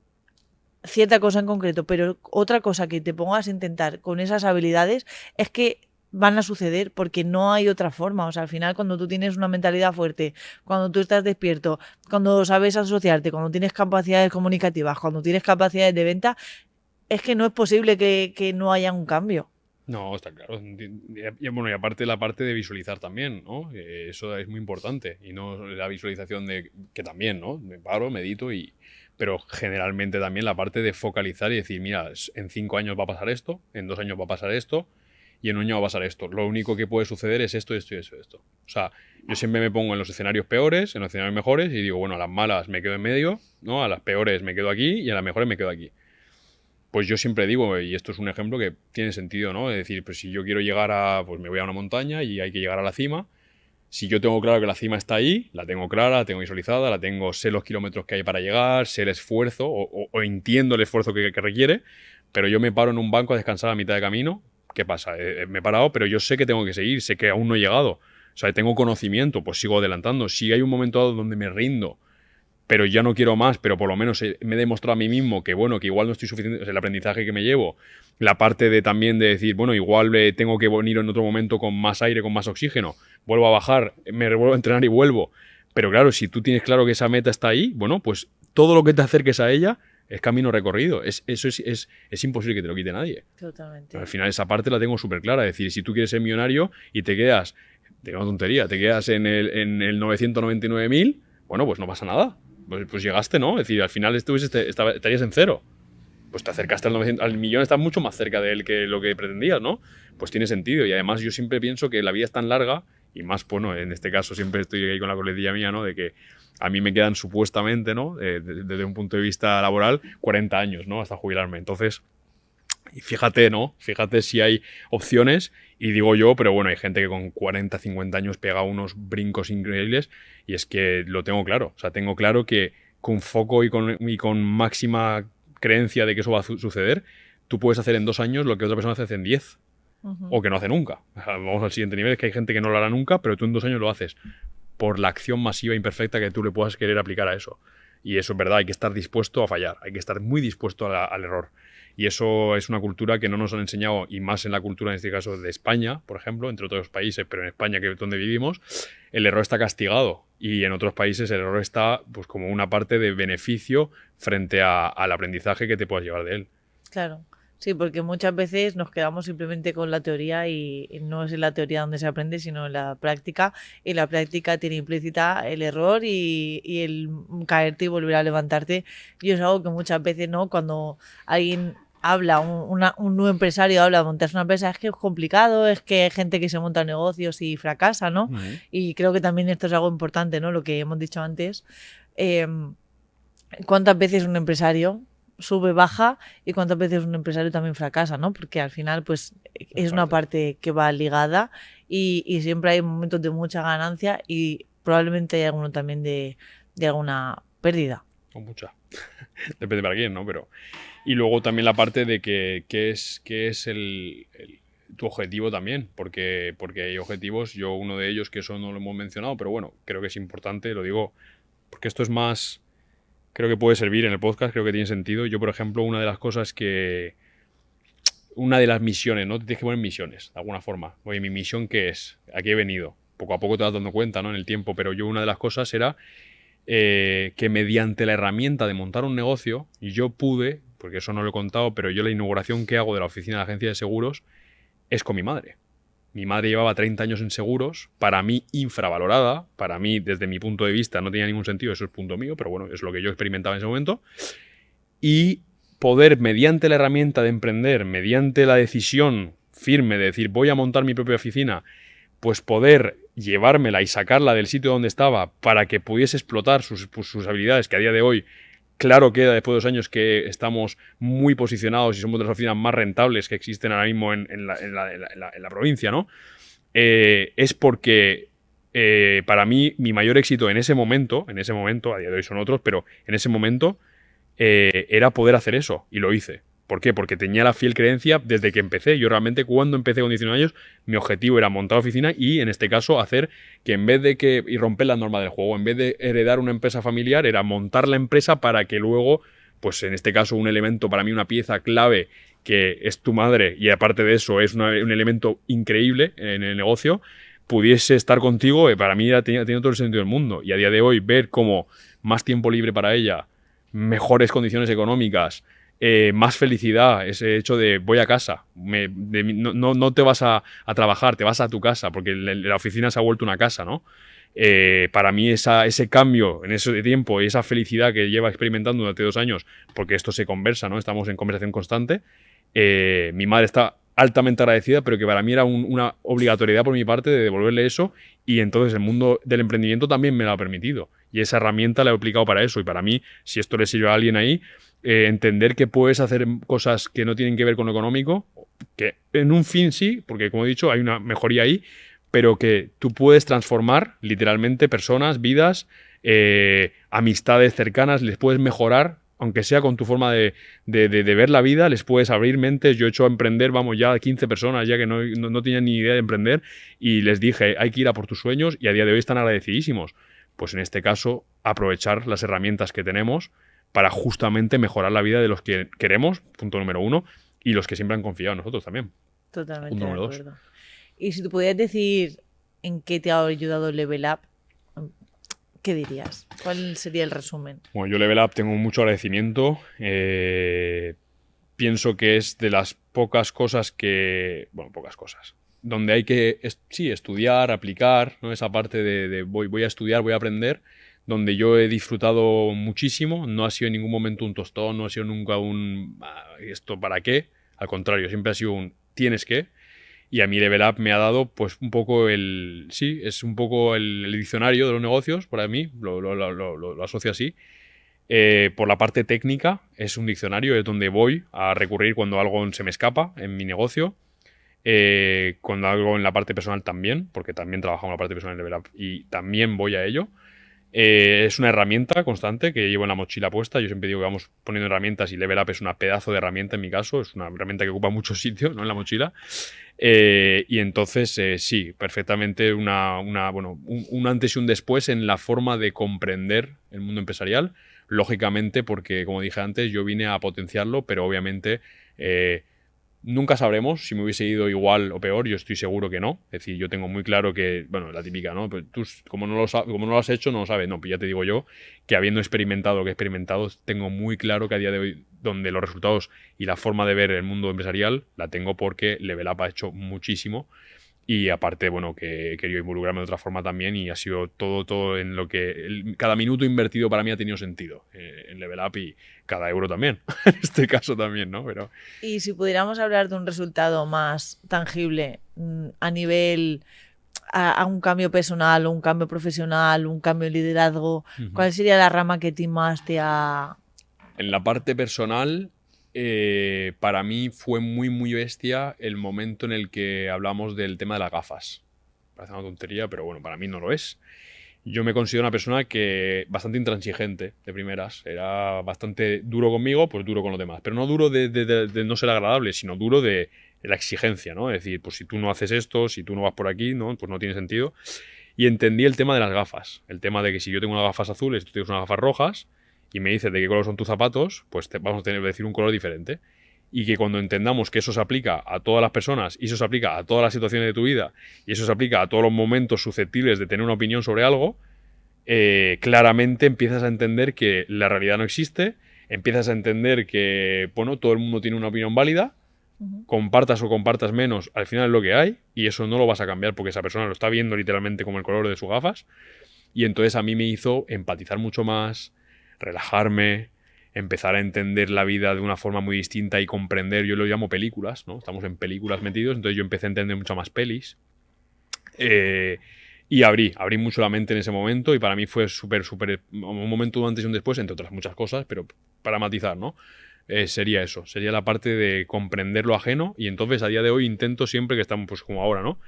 cierta cosa en concreto, pero otra cosa que te pongas a intentar con esas habilidades, es que van a suceder, porque no hay otra forma. O sea, al final, cuando tú tienes una mentalidad fuerte, cuando tú estás despierto, cuando sabes asociarte, cuando tienes capacidades comunicativas, cuando tienes capacidades de venta, es que no es posible que no haya un cambio. No, está claro. Y bueno, y aparte la parte de visualizar también, ¿no? Eso es muy importante. Y no la visualización de que también, ¿no? Me paro, medito pero generalmente también la parte de focalizar y decir, mira, en 5 años va a pasar esto, en 2 años va a pasar esto, y en un año va a pasar esto. Lo único que puede suceder es esto, esto y esto, esto. O sea, yo siempre me pongo en los escenarios peores, en los escenarios mejores, y digo, bueno, a las malas me quedo en medio, ¿no? A las peores me quedo aquí, y a las mejores me quedo aquí. Pues yo siempre digo, y esto es un ejemplo que tiene sentido, ¿no? Es decir, pues si yo quiero llegar pues me voy a una montaña y hay que llegar a la cima. Si yo tengo claro que la cima está ahí, la tengo clara, la tengo visualizada, sé los kilómetros que hay para llegar, sé el esfuerzo, o entiendo el esfuerzo que requiere, pero yo me paro en un banco a descansar a mitad de camino. ¿Qué pasa? Me he parado, pero yo sé que tengo que seguir, sé que aún no he llegado. O sea, tengo conocimiento, pues sigo adelantando. Si hay un momento dado donde me rindo, pero ya no quiero más, pero por lo menos me he demostrado a mí mismo que, bueno, que igual no estoy suficiente, o sea, el aprendizaje que me llevo, la parte de también de decir, bueno, igual tengo que venir en otro momento con más aire, con más oxígeno, vuelvo a bajar, me vuelvo a entrenar y vuelvo. Pero claro, si tú tienes claro que esa meta está ahí, bueno, pues todo lo que te acerques a ella es camino recorrido. Eso es imposible que te lo quite nadie. Totalmente. Pero al final esa parte la tengo súper clara. Es decir, si tú quieres ser millonario y te quedas, te queda una tontería, te quedas en el 999.000, bueno, pues no pasa nada. Pues llegaste, ¿no? Es decir, al final estarías en cero. Pues te acercaste al millón, estás mucho más cerca de él que lo que pretendías, ¿no? Pues tiene sentido. Y además yo siempre pienso que la vida es tan larga, y más, bueno, en este caso siempre estoy ahí con la coletilla mía, ¿no? De que a mí me quedan supuestamente, ¿no? Desde un punto de vista laboral, 40 años, ¿no? Hasta jubilarme. Entonces, fíjate, ¿no? Fíjate si hay opciones, y digo yo, pero bueno, hay gente que con 40, 50 años pega unos brincos increíbles, y es que lo tengo claro. O sea, tengo claro que con foco y con máxima creencia de que eso va a suceder, tú puedes hacer en 2 años lo que otra persona hace en 10. O que no hace nunca. Vamos al siguiente nivel, es que hay gente que no lo hará nunca, pero tú en 2 años lo haces por la acción masiva e imperfecta que tú le puedas querer aplicar a eso. Y eso es verdad, hay que estar dispuesto a fallar, hay que estar muy dispuesto al error. Y eso es una cultura que no nos han enseñado, y más en la cultura, en este caso, de España, por ejemplo, entre otros países, pero en España, que es donde vivimos, el error está castigado. Y en otros países el error está pues como una parte de beneficio frente al aprendizaje que te puedas llevar de él. Claro. Sí, porque muchas veces nos quedamos simplemente con la teoría y no es en la teoría donde se aprende, sino en la práctica. Y la práctica tiene implícita el error y el caerte y volver a levantarte. Y es algo que muchas veces, ¿no? Cuando alguien habla, un nuevo empresario habla de montarse una empresa, es que es complicado, es que hay gente que se monta negocios y fracasa, ¿no? Y creo que también esto es algo importante, ¿no? Lo que hemos dicho antes. ¿Cuántas veces un empresario sube, baja, y cuántas veces un empresario también fracasa, ¿no? Porque al final, pues, es una parte que va ligada y siempre hay momentos de mucha ganancia y probablemente hay alguno también de alguna pérdida. O mucha. Depende para quién, ¿no? Pero... Y luego también la parte de qué es tu objetivo también, porque hay objetivos, yo uno de ellos, que eso no lo hemos mencionado, pero bueno, creo que es importante, lo digo, porque esto es más... Creo que puede servir en el podcast, creo que tiene sentido. Yo, por ejemplo, una de las cosas que... Una de las misiones, ¿no? Te tienes que poner misiones, de alguna forma. Oye, ¿mi misión qué es? ¿A qué he venido? Poco a poco te vas dando cuenta, ¿no? En el tiempo. Pero yo una de las cosas era que mediante la herramienta de montar un negocio, y yo pude, porque eso no lo he contado, pero yo la inauguración que hago de la oficina de la agencia de seguros es con mi madre. Mi madre llevaba 30 años en seguros, para mí infravalorada, para mí, desde mi punto de vista, no tenía ningún sentido, eso es punto mío, pero bueno, es lo que yo experimentaba en ese momento. Y poder, mediante la herramienta de emprender, mediante la decisión firme de decir voy a montar mi propia oficina, pues poder llevármela y sacarla del sitio donde estaba para que pudiese explotar sus habilidades, que a día de hoy, claro queda después de 2 años que estamos muy posicionados y somos de las oficinas más rentables que existen ahora mismo en la provincia, ¿no? Es porque para mí mi mayor éxito en ese momento, a día de hoy son otros, pero en ese momento era poder hacer eso, y lo hice. ¿Por qué? Porque tenía la fiel creencia desde que empecé. Yo realmente cuando empecé con 19 años, mi objetivo era montar oficina y en este caso hacer que en vez de y romper las normas del juego, en vez de heredar una empresa familiar, era montar la empresa para que luego, pues en este caso un elemento para mí, una pieza clave que es tu madre y aparte de eso es un elemento increíble en el negocio, pudiese estar contigo, para mí tenía todo el sentido del mundo. Y a día de hoy ver como más tiempo libre para ella, mejores condiciones económicas, más felicidad, ese hecho de voy a casa, no te vas a trabajar, te vas a tu casa, porque la oficina se ha vuelto una casa, ¿no? Para mí ese cambio en ese tiempo y esa felicidad que lleva experimentando durante 2 años, porque esto se conversa, ¿no? Estamos en conversación constante, mi madre está altamente agradecida, pero que para mí era una obligatoriedad por mi parte de devolverle eso, y entonces el mundo del emprendimiento también me lo ha permitido, y esa herramienta la he aplicado para eso, y para mí, si esto le sirve a alguien ahí, entender que puedes hacer cosas que no tienen que ver con lo económico, que en un fin sí, porque como he dicho, hay una mejoría ahí, pero que tú puedes transformar literalmente personas, vidas, amistades cercanas, les puedes mejorar, aunque sea con tu forma de ver la vida, les puedes abrir mentes. Yo he hecho a emprender, vamos, ya 15 personas ya que no tenían ni idea de emprender, y les dije, hay que ir a por tus sueños, y a día de hoy están agradecidísimos. pues en este caso aprovechar las herramientas que tenemos para justamente mejorar la vida de los que queremos, punto número 1, y los que siempre han confiado en nosotros también. Totalmente Punto de número 2. acuerdo. Y si tú pudieras decir en qué te ha ayudado Level Up, ¿qué dirías? ¿Cuál sería el resumen? Bueno, yo Level Up tengo mucho agradecimiento. Pienso que es de las pocas cosas que... Bueno, pocas cosas. Donde hay que, sí, estudiar, aplicar, ¿no? Esa parte de voy a estudiar, voy a aprender, donde yo he disfrutado muchísimo. No ha sido en ningún momento un tostón, no ha sido nunca un... ¿esto para qué? Al contrario, siempre ha sido un tienes que. Y a mí Level Up me ha dado pues un poco el... Sí, es un poco el diccionario de los negocios, para mí, lo asocio así. Por la parte técnica, es un diccionario, es donde voy a recurrir cuando algo se me escapa en mi negocio. Cuando algo en la parte personal también, porque también trabajo en la parte personal de Level Up y también voy a ello. Es una herramienta constante que llevo en la mochila puesta. Yo siempre digo que vamos poniendo herramientas y Level Up es una pedazo de herramienta en mi caso. Es una herramienta que ocupa mucho sitio, ¿no? En la mochila. Y entonces, sí, perfectamente un antes y un después en la forma de comprender el mundo empresarial. Lógicamente, porque, como dije antes, yo vine a potenciarlo, pero obviamente nunca sabremos si me hubiese ido igual o peor. Yo estoy seguro que no. Es decir, yo tengo muy claro que, bueno, la típica, ¿no? Pues tú, como no lo has hecho, no lo sabes. No, pues ya te digo yo que habiendo experimentado lo que he experimentado, tengo muy claro que a día de hoy, donde los resultados y la forma de ver el mundo empresarial, la tengo porque Level Up ha hecho muchísimo. Y aparte, bueno, que he querido involucrarme de otra forma también y ha sido todo en lo que... cada minuto invertido para mí ha tenido sentido en Level Up y cada euro también, en este caso también, ¿no? Pero... Y si pudiéramos hablar de un resultado más tangible a nivel... A un cambio personal, un cambio profesional, un cambio de liderazgo, ¿cuál sería la rama que a ti más te ha...? En la parte personal... para mí fue muy bestia el momento en el que hablamos del tema de las gafas. Parece una tontería, pero bueno, para mí no lo es. Yo me considero una persona que bastante intransigente de primeras. Era bastante duro conmigo, pues duro con los demás. Pero no duro de no ser agradable, sino duro de la exigencia, ¿no? Es decir, pues si tú no haces esto, si tú no vas por aquí, ¿no? Pues no tiene sentido. Y entendí el tema de las gafas. El tema de que si yo tengo unas gafas azules y tú tienes unas gafas rojas, y me dices de qué color son tus zapatos, pues vamos a tener que decir un color diferente. Y que cuando entendamos que eso se aplica a todas las personas, y eso se aplica a todas las situaciones de tu vida, y eso se aplica a todos los momentos susceptibles de tener una opinión sobre algo, claramente empiezas a entender que la realidad no existe, empiezas a entender que, bueno, todo el mundo tiene una opinión válida, compartas o compartas menos, al final es lo que hay, y eso no lo vas a cambiar porque esa persona lo está viendo literalmente como el color de sus gafas. Y entonces a mí me hizo empatizar mucho más, relajarme, empezar a entender la vida de una forma muy distinta y comprender, yo lo llamo películas, ¿no? Estamos en películas metidos, entonces yo empecé a entender mucho más pelis. Y abrí mucho la mente en ese momento y para mí fue súper, un momento antes y un después, entre otras muchas cosas, pero para matizar, ¿no? Sería eso, sería la parte de comprender lo ajeno y entonces a día de hoy intento siempre que estamos, pues como ahora, ¿no?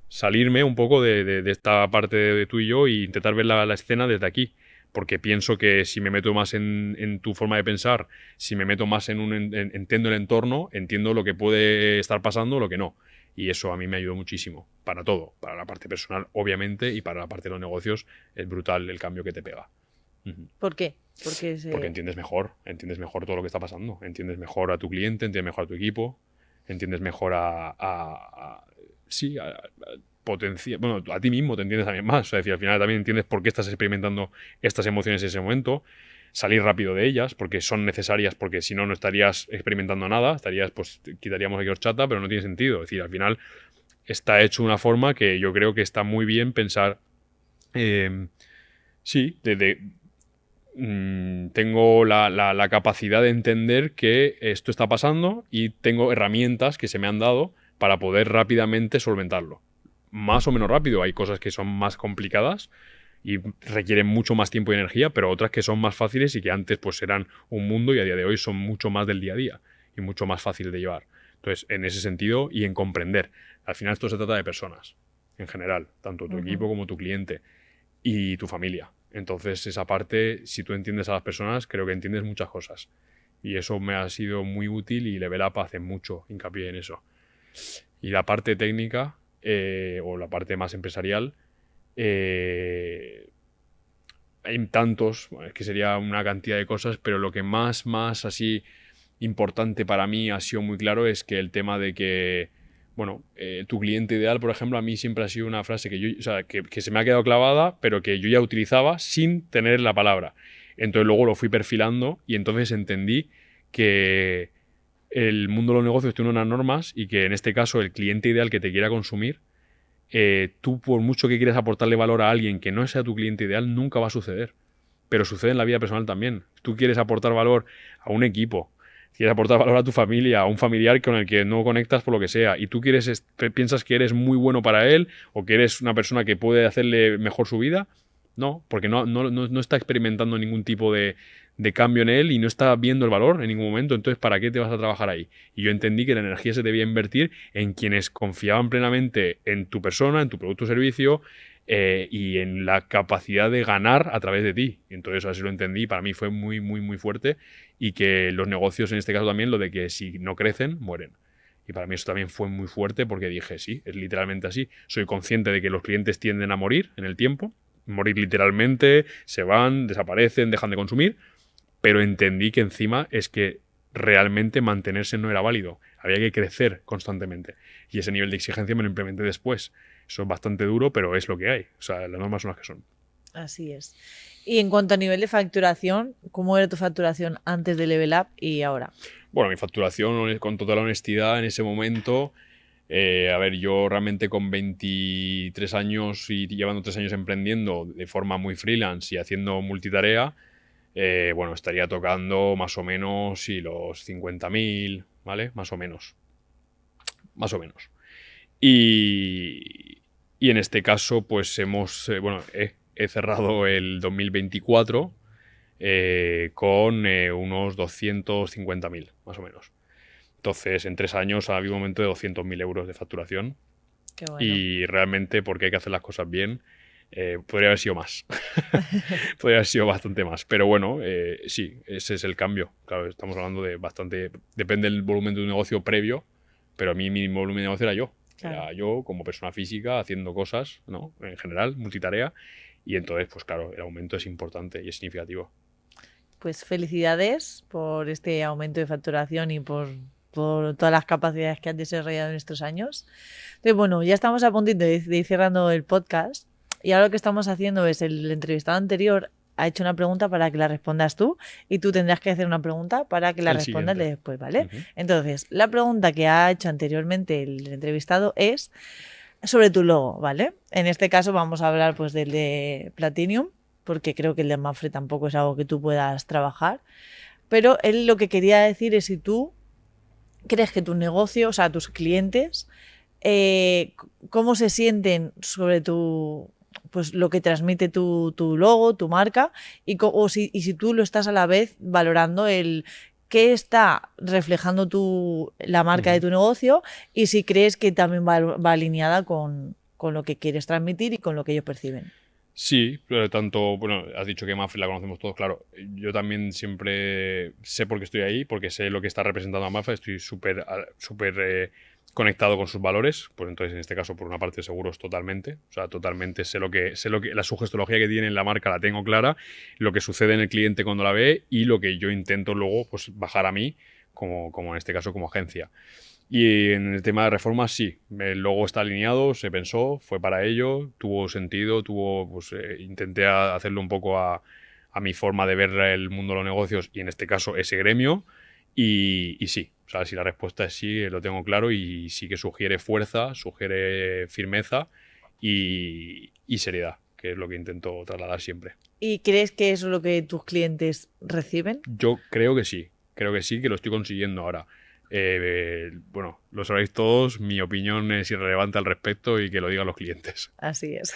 Salirme un poco de esta parte de tú y yo e intentar ver la escena desde aquí. Porque pienso que si me meto más en tu forma de pensar, si me meto más entiendo el entorno, entiendo lo que puede estar pasando, lo que no. Y eso a mí me ayudó muchísimo, para todo, para la parte personal, obviamente, y para la parte de los negocios, es brutal el cambio que te pega. ¿Por qué? Porque entiendes mejor todo lo que está pasando, entiendes mejor a tu cliente, entiendes mejor a tu equipo, entiendes mejor bueno, a ti mismo te entiendes también más. O sea, decir, al final también entiendes por qué estás experimentando estas emociones en ese momento, salir rápido de ellas, porque son necesarias, porque si no, no estarías experimentando nada, pues quitaríamos aquí horchata, pero no tiene sentido. Es decir, al final está hecho de una forma que yo creo que está muy bien pensar. Tengo la capacidad de entender que esto está pasando y tengo herramientas que se me han dado para poder rápidamente solventarlo. Más o menos rápido. Hay cosas que son más complicadas y requieren mucho más tiempo y energía, pero otras que son más fáciles y que antes pues eran un mundo y a día de hoy son mucho más del día a día y mucho más fácil de llevar. Entonces, en ese sentido y en comprender. Al final esto se trata de personas, en general, tanto tu equipo como tu cliente y tu familia. Entonces, esa parte, si tú entiendes a las personas, creo que entiendes muchas cosas. Y eso me ha sido muy útil y Level Up hace mucho hincapié en eso. Y la parte técnica, o la parte más empresarial, hay tantos, bueno, es que sería una cantidad de cosas, pero lo que más así importante para mí ha sido muy claro es que el tema de que, bueno, tu cliente ideal, por ejemplo, a mí siempre ha sido una frase que yo, o sea, que se me ha quedado clavada, pero que yo ya utilizaba sin tener la palabra. Entonces luego lo fui perfilando y entonces entendí que el mundo de los negocios tiene unas normas y que en este caso el cliente ideal que te quiera consumir, tú por mucho que quieras aportarle valor a alguien que no sea tu cliente ideal, nunca va a suceder. Pero sucede en la vida personal también. Tú quieres aportar valor a un equipo, quieres aportar valor a tu familia, a un familiar con el que no conectas por lo que sea, y tú piensas que eres muy bueno para él o que eres una persona que puede hacerle mejor su vida. No, porque no está experimentando ningún tipo de cambio en él y no está viendo el valor en ningún momento. Entonces, ¿para qué te vas a trabajar ahí? Y yo entendí que la energía se debía invertir en quienes confiaban plenamente en tu persona, en tu producto o servicio, y en la capacidad de ganar a través de ti. Entonces, así lo entendí. Para mí fue muy fuerte. Y que los negocios, en este caso también, lo de que si no crecen, mueren. Y para mí eso también fue muy fuerte porque dije, sí, es literalmente así. Soy consciente de que los clientes tienden a morir en el tiempo. Morir literalmente, se van, desaparecen, dejan de consumir, pero entendí que encima es que realmente mantenerse no era válido, había que crecer constantemente y ese nivel de exigencia me lo implementé después. Eso es bastante duro, pero es lo que hay, o sea, las normas son las que son. Así es. Y en cuanto a nivel de facturación, ¿cómo era tu facturación antes de Level Up y ahora? Bueno, mi facturación, con total honestidad, en ese momento... a ver, yo realmente con 23 años y llevando 3 años emprendiendo de forma muy freelance y haciendo multitarea, bueno, estaría tocando más o menos y los 50.000, ¿vale? Más o menos. Más o menos. Y en este caso, pues bueno, he cerrado el 2024 con unos 250.000, más o menos. Entonces, en 3 años ha habido un momento de 200.000 euros de facturación. Qué bueno. Y realmente, porque hay que hacer las cosas bien, podría haber sido más. Podría haber sido bastante más. Pero bueno, sí, ese es el cambio. Claro, estamos hablando de bastante... Depende del volumen de un negocio previo, pero a mí mi volumen de negocio era yo. Claro. Era yo como persona física haciendo cosas, ¿no? En general, multitarea. Y entonces, pues claro, el aumento es importante y es significativo. Pues felicidades por este aumento de facturación y por todas las capacidades que has desarrollado en estos años. Entonces, bueno, ya estamos a puntito de ir cerrando el podcast y ahora lo que estamos haciendo es el entrevistado anterior ha hecho una pregunta para que la respondas tú y tú tendrás que hacer una pregunta para que la respondas después, ¿vale? Entonces, la pregunta que ha hecho anteriormente el entrevistado es sobre tu logo, ¿vale? En este caso vamos a hablar pues del de Platinum, porque creo que el de Mapfre tampoco es algo que tú puedas trabajar, pero él lo que quería decir es si tú crees que tu negocio, o sea, tus clientes, cómo se sienten sobre pues lo que transmite tu logo, tu marca, y si tú lo estás a la vez valorando el qué está reflejando la marca de tu negocio y si crees que también va alineada con lo que quieres transmitir y con lo que ellos perciben. Sí, pero tanto, bueno, has dicho que Mapfre la conocemos todos, claro. Yo también siempre sé por qué estoy ahí, porque sé lo que está representando a Mapfre, estoy súper conectado con sus valores, pues entonces en este caso por una parte seguros totalmente, o sea, totalmente sé lo que la sugestología que tiene en la marca la tengo clara, lo que sucede en el cliente cuando la ve y lo que yo intento luego pues bajar a mí como en este caso como agencia. Y en el tema de reformas, sí, el logo está alineado, se pensó, fue para ello, tuvo sentido, pues intenté hacerlo un poco a mi forma de ver el mundo de los negocios y en este caso ese gremio. Y sí, o sea, si la respuesta es sí, lo tengo claro y sí que sugiere fuerza, sugiere firmeza y seriedad, que es lo que intento trasladar siempre. ¿Y crees que eso es lo que tus clientes reciben? Yo creo que sí, que lo estoy consiguiendo ahora. Bueno, lo sabéis todos, mi opinión es irrelevante al respecto y que lo digan los clientes. Así es.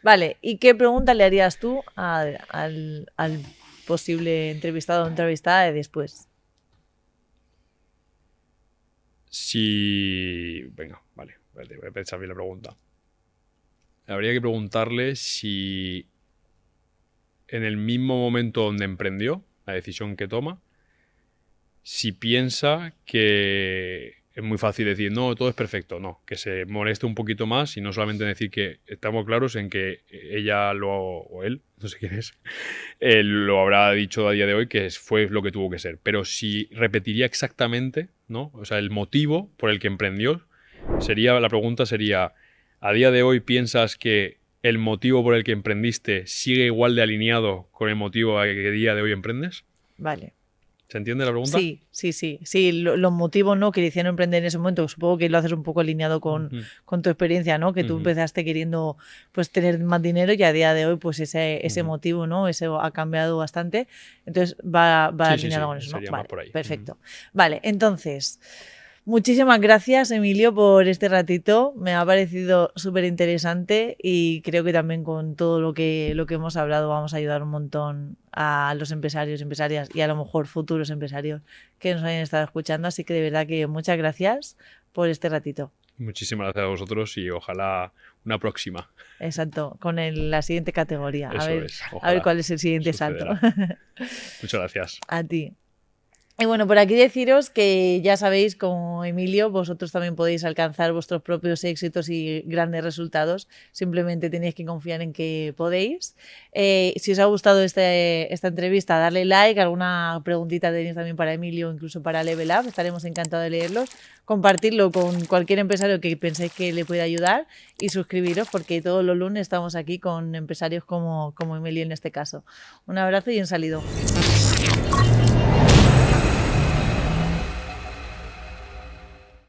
Vale, ¿y qué pregunta le harías tú al posible entrevistado o entrevistada de después? Venga, vale, voy a pensar bien la pregunta. Habría que preguntarle si en el mismo momento donde emprendió, la decisión que toma, si piensa que es muy fácil decir, no, todo es perfecto. No, que se moleste un poquito más y no solamente decir que estamos claros en que ella o él, no sé quién es, lo habrá dicho a día de hoy que fue lo que tuvo que ser. Pero si repetiría exactamente, ¿no? O sea, el motivo por el que emprendió, la pregunta sería, ¿a día de hoy piensas que el motivo por el que emprendiste sigue igual de alineado con el motivo a que día de hoy emprendes? Vale. ¿Se entiende la pregunta? Sí. Los motivos, ¿no?, que le hicieron emprender en ese momento, supongo que lo haces un poco alineado con tu experiencia, ¿no? Que tú empezaste queriendo, pues, tener más dinero y a día de hoy, pues, ese motivo, ¿no? Eso ha cambiado bastante. Entonces, va alineado con eso, ¿no? Sería Vale, más por ahí. perfecto. Vale, entonces, muchísimas gracias, Emilio, por este ratito. Me ha parecido súper interesante y creo que también con todo lo que hemos hablado vamos a ayudar un montón a los empresarios, empresarias y a lo mejor futuros empresarios que nos hayan estado escuchando. Así que de verdad que muchas gracias por este ratito. Muchísimas gracias a vosotros y ojalá una próxima. Exacto, con la siguiente categoría. Eso A ver cuál es el siguiente salto. Muchas gracias. A ti. Y bueno, por aquí deciros que ya sabéis, como Emilio, vosotros también podéis alcanzar vuestros propios éxitos y grandes resultados. Simplemente tenéis que confiar en que podéis. Si os ha gustado esta entrevista, darle like. Alguna preguntita tenéis también para Emilio, incluso para Level Up. Estaremos encantados de leerlos. Compartirlo con cualquier empresario que penséis que le puede ayudar y suscribiros porque todos los lunes estamos aquí con empresarios como Emilio en este caso. Un abrazo y un saludo.